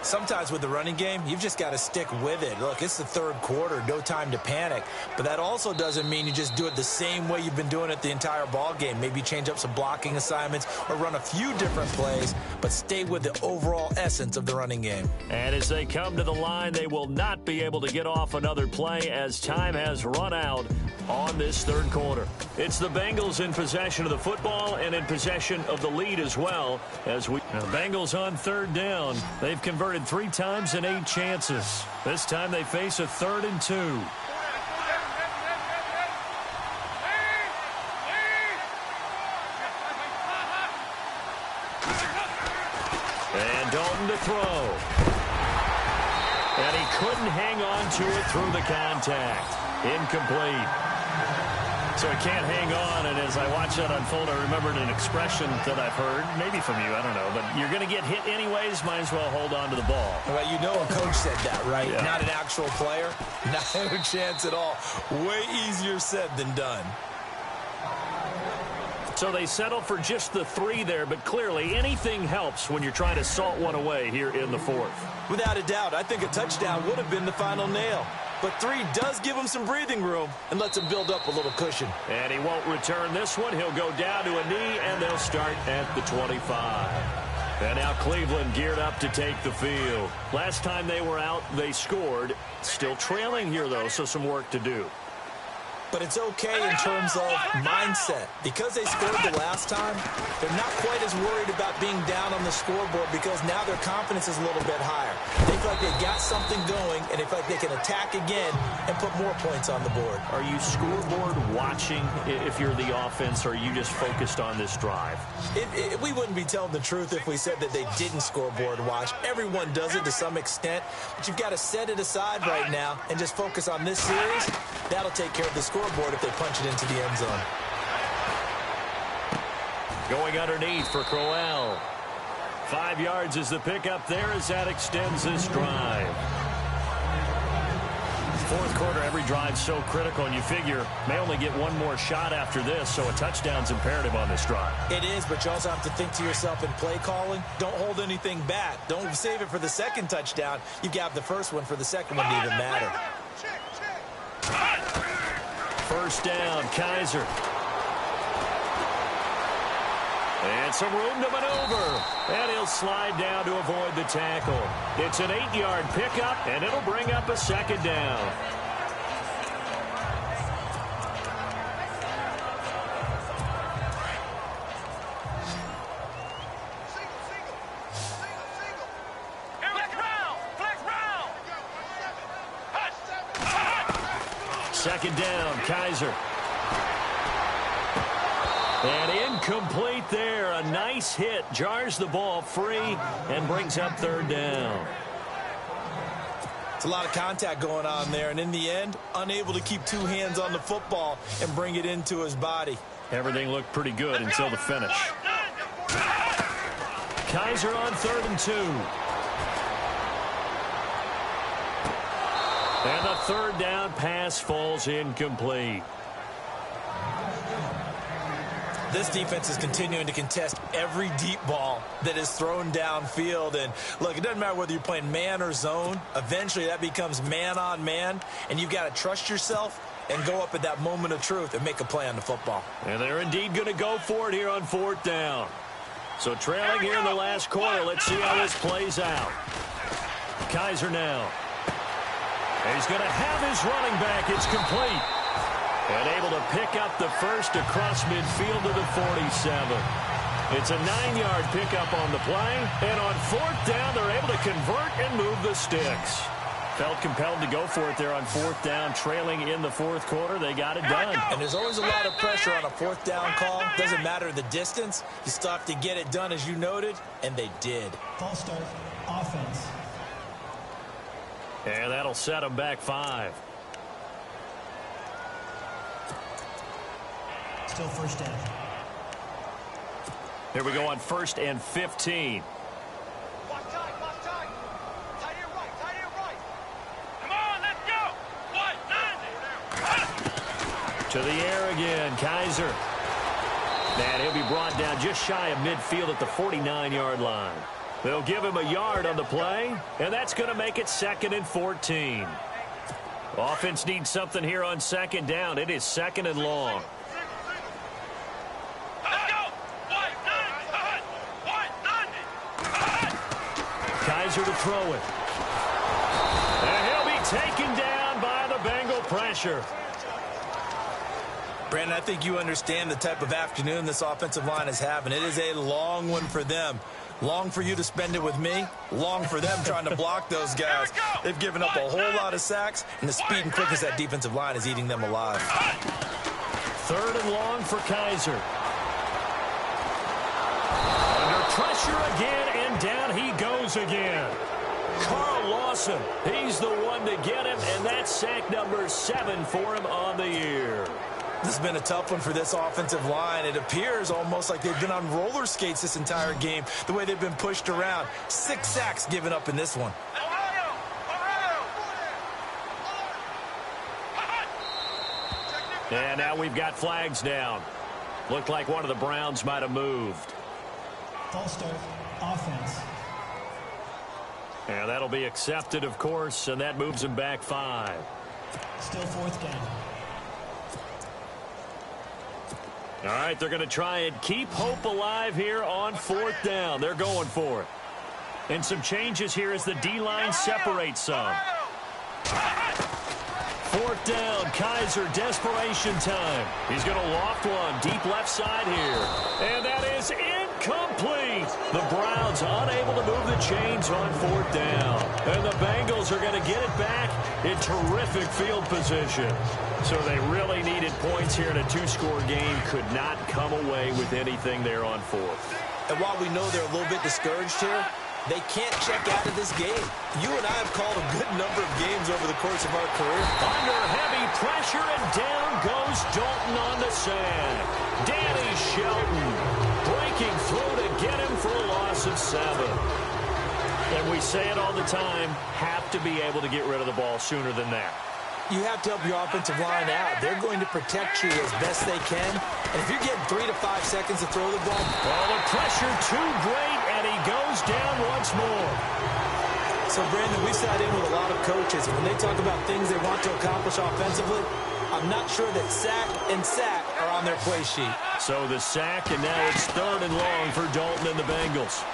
Sometimes with the running game, you've just got to stick with it. Look, it's the third quarter, no time to panic. But that also doesn't mean you just do it the same way you've been doing it the entire ball game. Maybe change up some blocking assignments or run a few different plays, but stay with the overall essence of the running game. And as they come to the line, they will not be able to get off another play as time has run out on this third quarter. It's the Bengals in possession of the football and in possession of the lead as well. As the Bengals on third down. They've converted 3 times in 8 chances. This time they face a 3rd and 2. And Dalton to throw. And he couldn't hang on to it through the contact. Incomplete. So he can't hang on, and as I watch that unfold, I remembered an expression that I've heard, maybe from you, I don't know, but you're going to get hit anyways, might as well hold on to the ball. Well, you know a coach said that, right? Yeah. Not an actual player. Not a chance at all. Way easier said than done. So they settle for just the 3 there, but clearly anything helps when you're trying to salt one away here in the 4th. Without a doubt, I think a touchdown would have been the final nail. But 3 does give him some breathing room and lets him build up a little cushion. And he won't return this one. He'll go down to a knee, and they'll start at the 25. And now Cleveland geared up to take the field. Last time they were out, they scored. Still trailing here, though, so some work to do. But it's okay in terms of mindset. Because they scored the last time, they're not quite as worried about being down on the scoreboard because now their confidence is a little bit higher. They feel like they've got something going, and they feel like they can attack again and put more points on the board. Are you scoreboard watching if you're the offense, or are you just focused on this drive? We wouldn't be telling the truth if we said that they didn't scoreboard watch. Everyone does it to some extent, but you've got to set it aside right now and just focus on this series. That'll take care of the scoreboard if they punch it into the end zone. Going underneath for Crowell. 5 yards is the pickup there as that extends this drive. 4th quarter, every drive's so critical, and you figure may only get one more shot after this, so a touchdown's imperative on this drive. It is, but you also have to think to yourself in play calling, don't hold anything back. Don't save it for the second touchdown. You've got the first one for the second one to even matter. First down, Kaiser. And some room to maneuver. And he'll slide down to avoid the tackle. It's an 8-yard pickup, and it'll bring up a second down. Second down, Kaiser. And incomplete there. A nice hit. Jars the ball free and brings up 3rd down. It's a lot of contact going on there, and in the end, unable to keep 2 hands on the football and bring it into his body. Everything looked pretty good until the finish. Kaiser on 3rd and 2. And the 3rd down pass falls incomplete. This defense is continuing to contest every deep ball that is thrown downfield. And look, it doesn't matter whether you're playing man or zone. Eventually that becomes man on man, and you've got to trust yourself and go up at that moment of truth and make a play on the football. And they're indeed going to go for it here on 4th down. So trailing here in the last quarter, let's see how this plays out. Kaiser now. He's going to have his running back. It's complete. And able to pick up the first across midfield to the 47. It's a 9-yard pickup on the play. And on 4th down, they're able to convert and move the sticks. Felt compelled to go for it there on 4th down, trailing in the 4th quarter. They got it done. And there's always a lot of pressure on a 4th down call. Doesn't matter the distance. You still have to get it done, as you noted, and they did. False start, offense. And that'll set them back 5. Still first down. Here we go on 1st and 15. Watch tight. Tight end right. Come on, let's go. To the air again, Kaiser. And he'll be brought down just shy of midfield at the 49-yard line. They'll give him a yard on the play, and that's going to make it 2nd and 14. Offense needs something here on 2nd down. It is 2nd and long. Kaiser to throw it. And he'll be taken down by the Bengal pressure. Brandon, I think you understand the type of afternoon this offensive line is having. It is a long one for them. Long for you to spend it with me. Long for them trying to block those guys. They've given up a whole lot of sacks, and the speed and quickness of that defensive line is eating them alive. 3rd and long for Kaiser. Under pressure again, and down he goes again. Carl Lawson, he's the one to get him, and that's sack number 7 for him on the year. This has been a tough one for this offensive line. It appears almost like they've been on roller skates this entire game, the way they've been pushed around. 6 sacks given up in this one. And now we've got flags down. Looked like one of the Browns might have moved. False start, offense. And that'll be accepted, of course, and that moves him back 5. Still 4th down. All right, they're going to try and keep hope alive here on 4th down. They're going for it. And some changes here as the D-line separates some. 4th down, Kaiser, desperation time. He's going to loft one, deep left side here. And that is incomplete. The Browns unable to move the chains on 4th down. And the Bengals are going to get it back in terrific field position. So they really needed points here in a 2-score game. Could not come away with anything there on 4th. And while we know they're a little bit discouraged here, they can't check out of this game. You and I have called a good number of games over the course of our career. Under heavy pressure, and down goes Dalton on the sack. Danny Shelton breaking through to get him for a loss of 7. And we say it all the time, have to be able to get rid of the ball sooner than that. You have to help your offensive line out. They're going to protect you as best they can. And if you're getting 3 to 5 seconds to throw the ball. Well, the pressure too great, and he goes down once more. So, Brandon, we sat in with a lot of coaches, and when they talk about things they want to accomplish offensively, I'm not sure that sack and sack are on their play sheet. So the sack, and now it's 3rd and long for Dalton and the Bengals.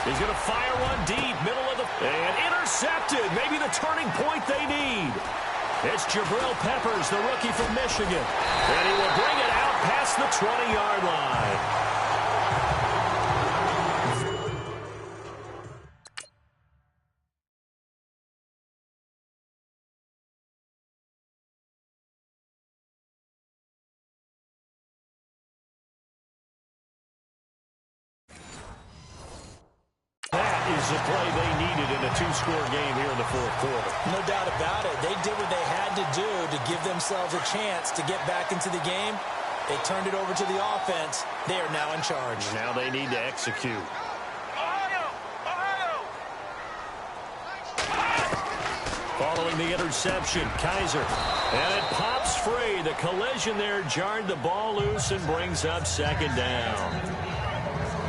He's going to fire one deep, middle of the... And intercepted. Maybe the turning point they need. It's Jabril Peppers, the rookie from Michigan. And he will bring it out past the 20-yard line. Is the play they needed in a 2-score game here in the 4th quarter. No doubt about it. They did what they had to do to give themselves a chance to get back into the game. They turned it over to the offense. They are now in charge. Now they need to execute. Following the interception, Kaiser. And it pops free. The collision there jarred the ball loose and brings up 2nd down.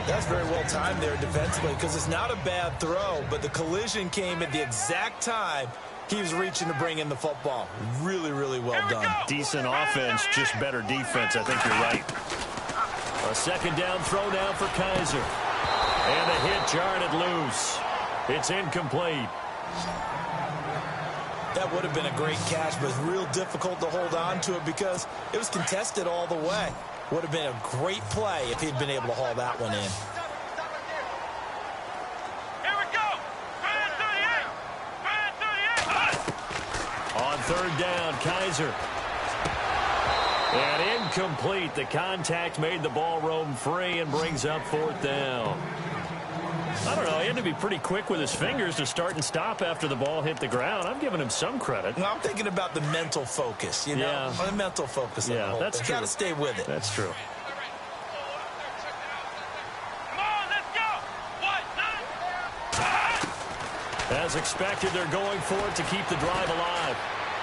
That's very well timed there defensively because it's not a bad throw, but the collision came at the exact time he was reaching to bring in the football. Really, really well done. Decent offense, just better defense. I think you're right. A 2nd down throw now for Kaiser. And the hit jarred it loose. It's incomplete. That would have been a great catch, but it's real difficult to hold on to it because it was contested all the way. Would have been a great play if he'd been able to haul that one in. Here we go. On 3rd down, Kaiser. And incomplete. The contact made the ball roam free and brings up 4th down. I don't know. He had to be pretty quick with his fingers to start and stop after the ball hit the ground. I'm giving him some credit. Well, I'm thinking about the mental focus, you know? Yeah. The mental focus. Yeah, that's true. Got to stay with it. That's true. Come on, let's go. As expected, they're going for it to keep the drive alive.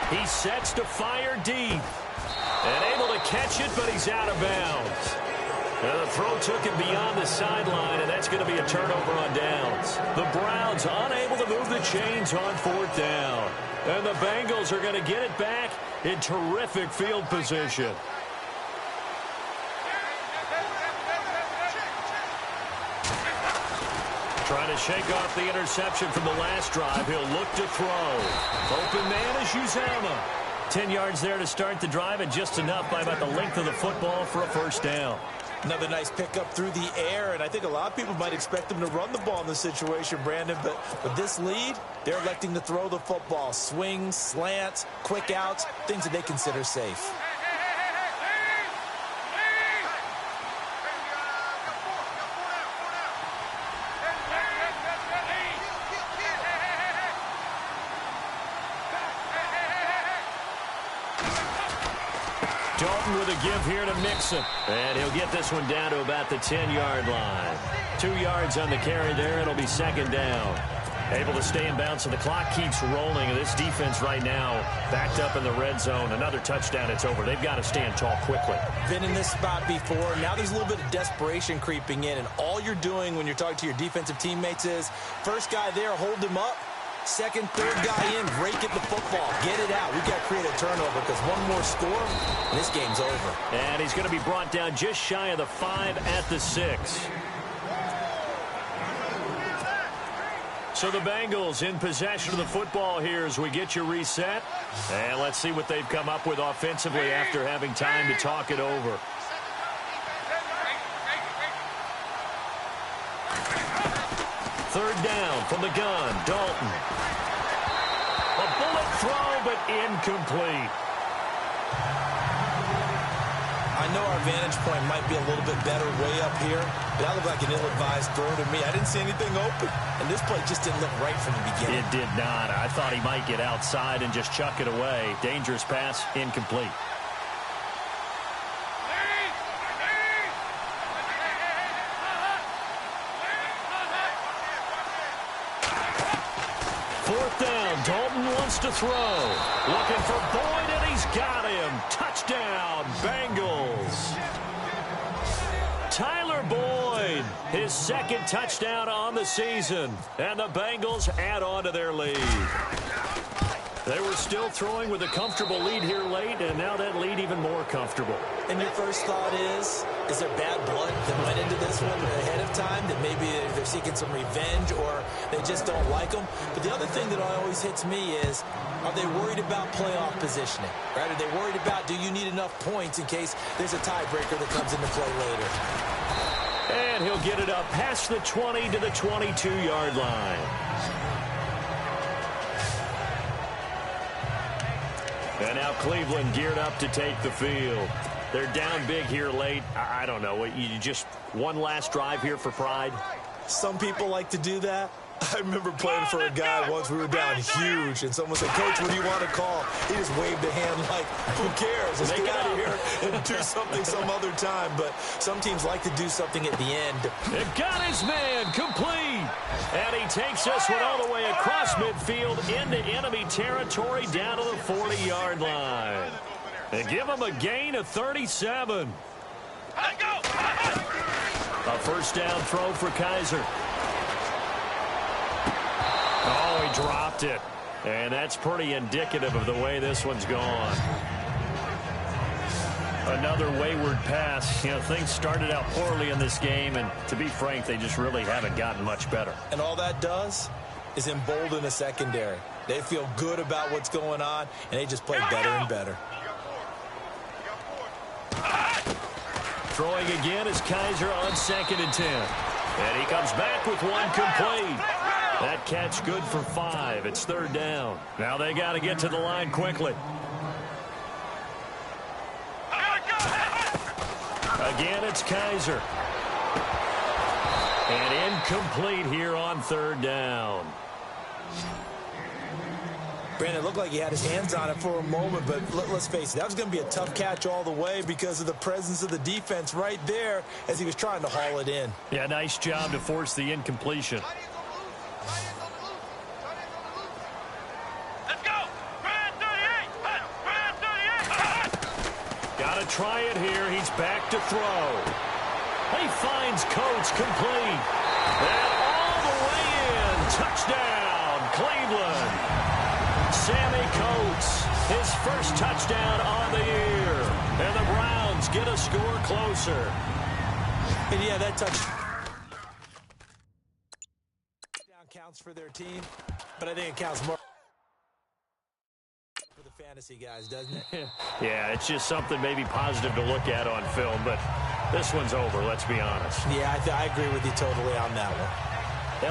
He sets to fire deep. And able to catch it, but he's out of bounds. And the throw took him beyond the sideline, and that's going to be a turnover on downs. The Browns unable to move the chains on 4th down. And the Bengals are going to get it back in terrific field position. Trying to shake off the interception from the last drive. He'll look to throw. Open man is Uzama. 10 yards there to start the drive, and just enough by about the length of the football for a first down. Another nice pickup through the air, and I think a lot of people might expect them to run the ball in this situation, Brandon, but with this lead, they're electing to throw the football. Swings, slants, quick outs, things that they consider safe. Dalton with a give here to Mixon. And he'll get this one down to about the 10-yard line. 2 yards on the carry there. It'll be second down. Able to stay in bounds, so the clock keeps rolling. This defense right now backed up in the red zone. Another touchdown, it's over. They've got to stand tall quickly. Been in this spot before. Now there's a little bit of desperation creeping in, and all you're doing when you're talking to your defensive teammates is first guy there, hold him up. Second, third guy in, rake at the football. Get it out. We've got to create a turnover because one more score, and this game's over. And he's going to be brought down just shy of the 5 at the 6. So the Bengals in possession of the football here as we get you reset. And let's see what they've come up with offensively after having time to talk it over. Third down from the gun, Dalton. A bullet throw, but incomplete. I know our vantage point might be a little bit better way up here, but that looked like an ill-advised throw to me. I didn't see anything open, and this play just didn't look right from the beginning. It did not. I thought he might get outside and just chuck it away. Dangerous pass, incomplete. Fourth down, Dalton wants to throw. Looking for Boyd, and he's got him. Touchdown, Bengals. Tyler Boyd, his second touchdown on the season. And the Bengals add on to their lead. They were still throwing with a comfortable lead here late, and now that lead even more comfortable. And your first thought is there bad blood that went into this one ahead of time, that maybe they're seeking some revenge or they just don't like them? But the other thing that always hits me is, are they worried about playoff positioning? Right? Are they worried about, do you need enough points in case there's a tiebreaker that comes into play later? And he'll get it up past the 20 to the 22-yard line. And now Cleveland geared up to take the field. They're down big here late. I don't know. You just one last drive here for pride? Some people like to do that. I remember playing for a guy once. We were down huge, and someone said, "Coach, what do you want to call?" He just waved a hand like, "Who cares? Let's get out of here and do something some other time." But some teams like to do something at the end. It got his man complete. And he takes this one all the way across midfield into enemy territory down to the 40-yard line. They give him a gain of 37. A first down throw for Kaiser. Oh, he dropped it. And that's pretty indicative of the way this one's gone. Another wayward pass. You know, things started out poorly in this game, and to be frank, they just really haven't gotten much better. And all that does is embolden the secondary. They feel good about what's going on, and they just play better and better. Throwing again is Kaiser on 2nd and 10. And he comes back with one complete. That catch good for 5. It's third down. Now they got to get to the line quickly. Again, it's Kaiser. And incomplete here on third down. Brandon, it looked like he had his hands on it for a moment, but let's face it, that was going to be a tough catch all the way because of the presence of the defense right there as he was trying to haul it in. Yeah, nice job to force the incompletion. Let's go! Brand 38! Brand 38! Got to try it here. He's back to throw. He finds Coates complete. And all the way in. Touchdown, Cleveland. Sammy Coates, his first touchdown on the year. And the Browns get a score closer. And yeah, that touchdown counts for their team, but I think it counts more for the fantasy guys, doesn't it? Yeah, it's just something maybe positive to look at on film, but this one's over, let's be honest. Yeah, I agree with you totally on that one.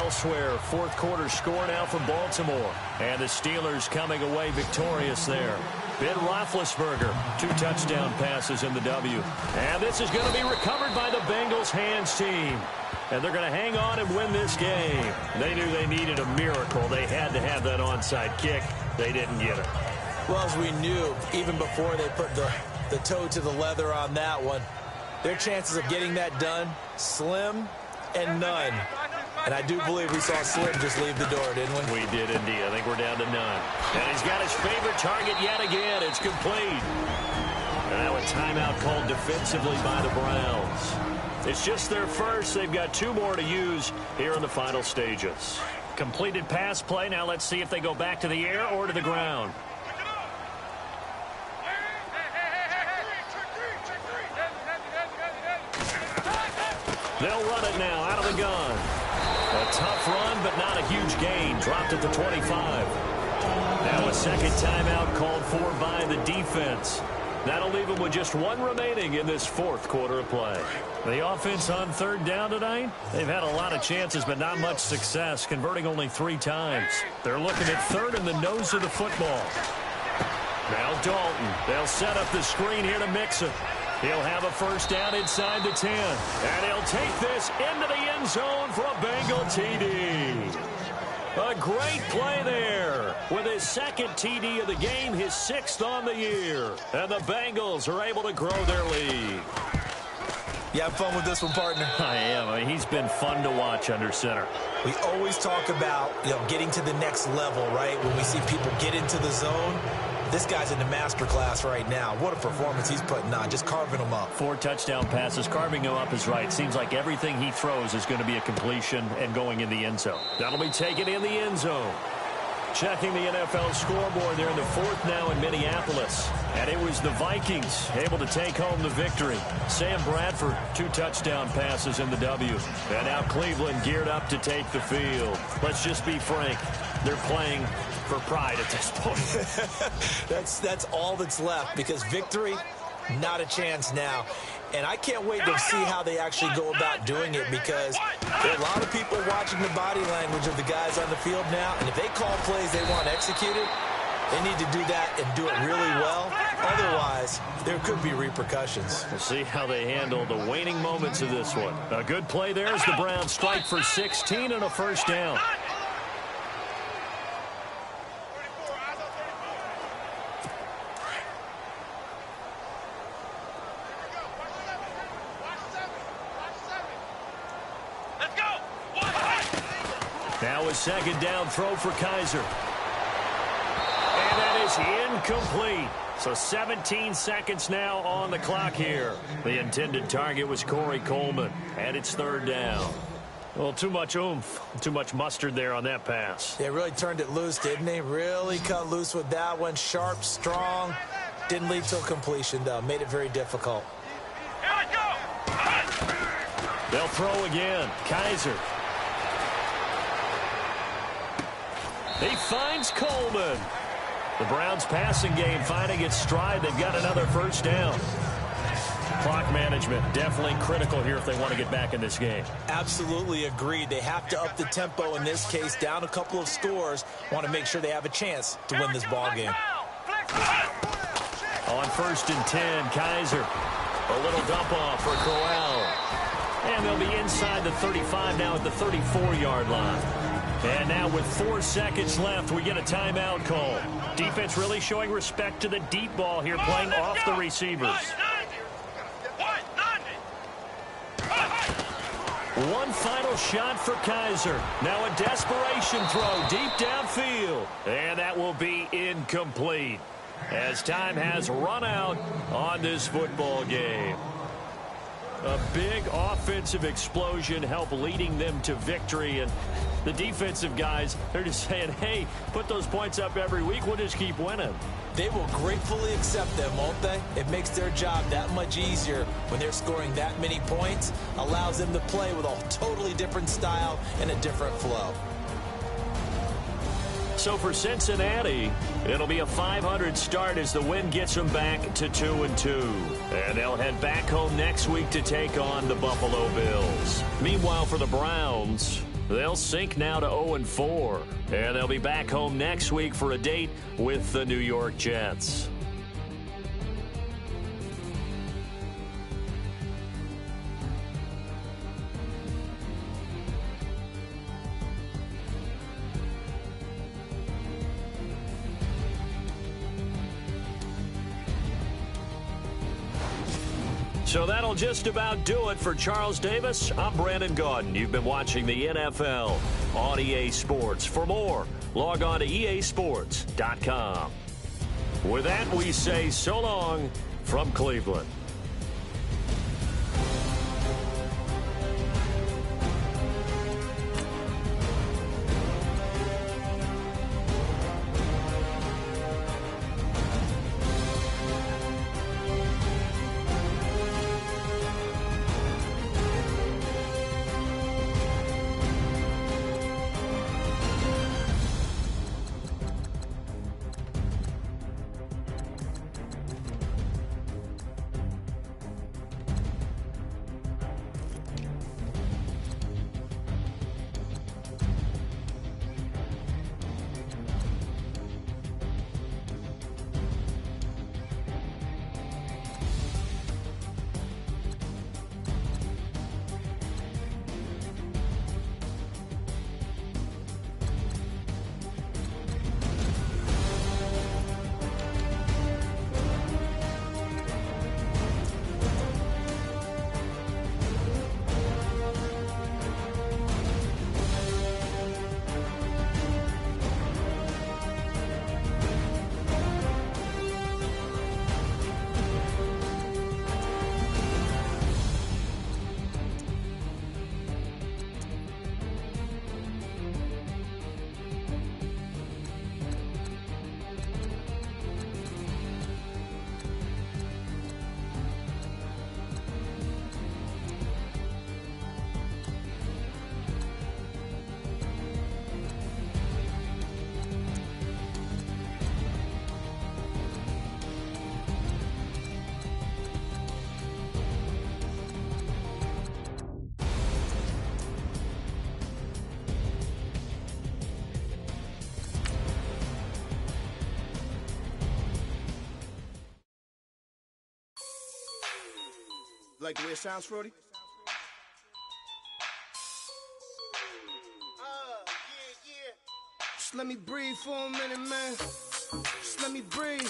Elsewhere, fourth quarter score now for Baltimore. And the Steelers coming away victorious there. Ben Roethlisberger, 2 touchdown passes in the W. And this is going to be recovered by the Bengals hands team. And they're going to hang on and win this game. They knew they needed a miracle. They had to have that onside kick. They didn't get it. Well, as we knew, even before they put the toe to the leather on that one, their chances of getting that done, slim and none. And I do believe we saw Slim just leave the door, didn't we? We did indeed. I think we're down to none. And he's got his favorite target yet again. It's complete. And now a timeout called defensively by the Browns. It's just their first. They've got 2 more to use here in the final stages. Completed pass play. Now let's see if they go back to the air or to the ground. They'll run it now out of the gun. A tough run, but not a huge gain. Dropped at the 25. Now a second timeout called for by the defense. That'll leave them with just 1 remaining in this fourth quarter of play. The offense on third down tonight, they've had a lot of chances, but not much success, converting only 3 times. They're looking at third in the nose of the football. Now Dalton. They'll set up the screen here to mix it. He'll have a first down inside the 10. And he'll take this into the end zone for a Bengal TD. A great play there. With his second TD of the game, his 6th on the year. And the Bengals are able to grow their lead. You have fun with this one, partner? I am. I mean, he's been fun to watch under center. We always talk about, getting to the next level, right? When we see people get into the zone. This guy's in the master class right now. What a performance he's putting on, just carving them up. 4 touchdown passes. Carving him up is right. Seems like everything he throws is going to be a completion and going in the end zone. That'll be taken in the end zone. Checking the NFL scoreboard, they're in the 4th now in Minneapolis. And it was the Vikings able to take home the victory. Sam Bradford, 2 touchdown passes in the W. And now Cleveland geared up to take the field. Let's just be frank. They're playing for pride at this point. That's all that's left, because victory, not a chance now. And I can't wait to see how they actually go about doing it, because there are a lot of people watching the body language of the guys on the field now, and if they call plays they want executed, they need to do that and do it really well. Otherwise, there could be repercussions. We'll see how they handle the waning moments of this one. A good play there as the Browns strike for 16 and a first down. Now a second down throw for Kaiser. And that is incomplete. So 17 seconds now on the clock here. The intended target was Corey Coleman, and it's 3rd down. Well, too much oomph, too much mustard there on that pass. They really turned it loose, didn't they? Really cut loose with that one. Sharp, strong. Didn't lead to a completion, though. Made it very difficult. They'll throw again. Kaiser. He finds Coleman. The Browns passing game finding its stride. They've got another first down. Clock management definitely critical here if they want to get back in this game. Absolutely agreed. They have to up the tempo in this case, down a couple of scores. Want to make sure they have a chance to win this ball game. On 1st and 10, Kaiser. A little dump off for Corral. And they'll be inside the 35 now at the 34-yard line. And now with 4 seconds left, we get a timeout call. Defense really showing respect to the deep ball here, playing off the receivers. One final shot for Kaiser. Now a desperation throw deep downfield. And that will be incomplete, as time has run out on this football game. A big offensive explosion helped leading them to victory. And the defensive guys, they're just saying, hey, put those points up every week. We'll just keep winning. They will gratefully accept them, won't they? It makes their job that much easier when they're scoring that many points. Allows them to play with a totally different style and a different flow. So for Cincinnati, it'll be a 500 start as the win gets them back to 2-2. And they'll head back home next week to take on the Buffalo Bills. Meanwhile, for the Browns, they'll sink now to 0-4. And they'll be back home next week for a date with the New York Jets. So that'll just about do it for Charles Davis. I'm Brandon Gaudin. You've been watching the NFL on EA Sports. For more, log on to easports.com. With that, we say so long from Cleveland. Like the way it sounds, Frody? Just let me breathe for a minute, man. Just let me breathe.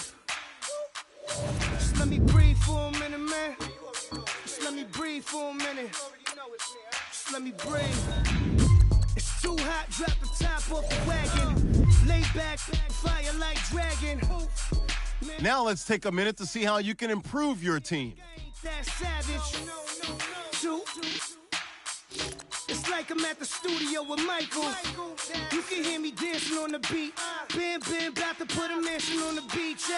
Just let me breathe for a minute, man. Just let me breathe for a minute. Just let me breathe. It's too hot, drop the top off the wagon. Lay back, fire like dragon. Now let's take a minute to see how you can improve your team. That savage. Two. It's like I'm at the studio with Michael. You can hear me dancing on the beat. Bam, about to put a mansion on the beach.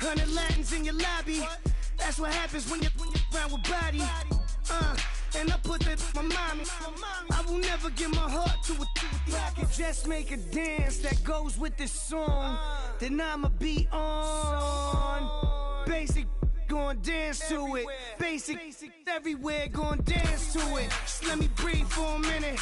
100 Latins in your lobby. That's what happens when you're around with body. And I put that in my mommy. I will never give my heart to a I can just make a dance that goes with this song. Then I'ma be on. Basic. Gonna dance to it. Basic everywhere, gonna dance to it. Just let me breathe for a minute.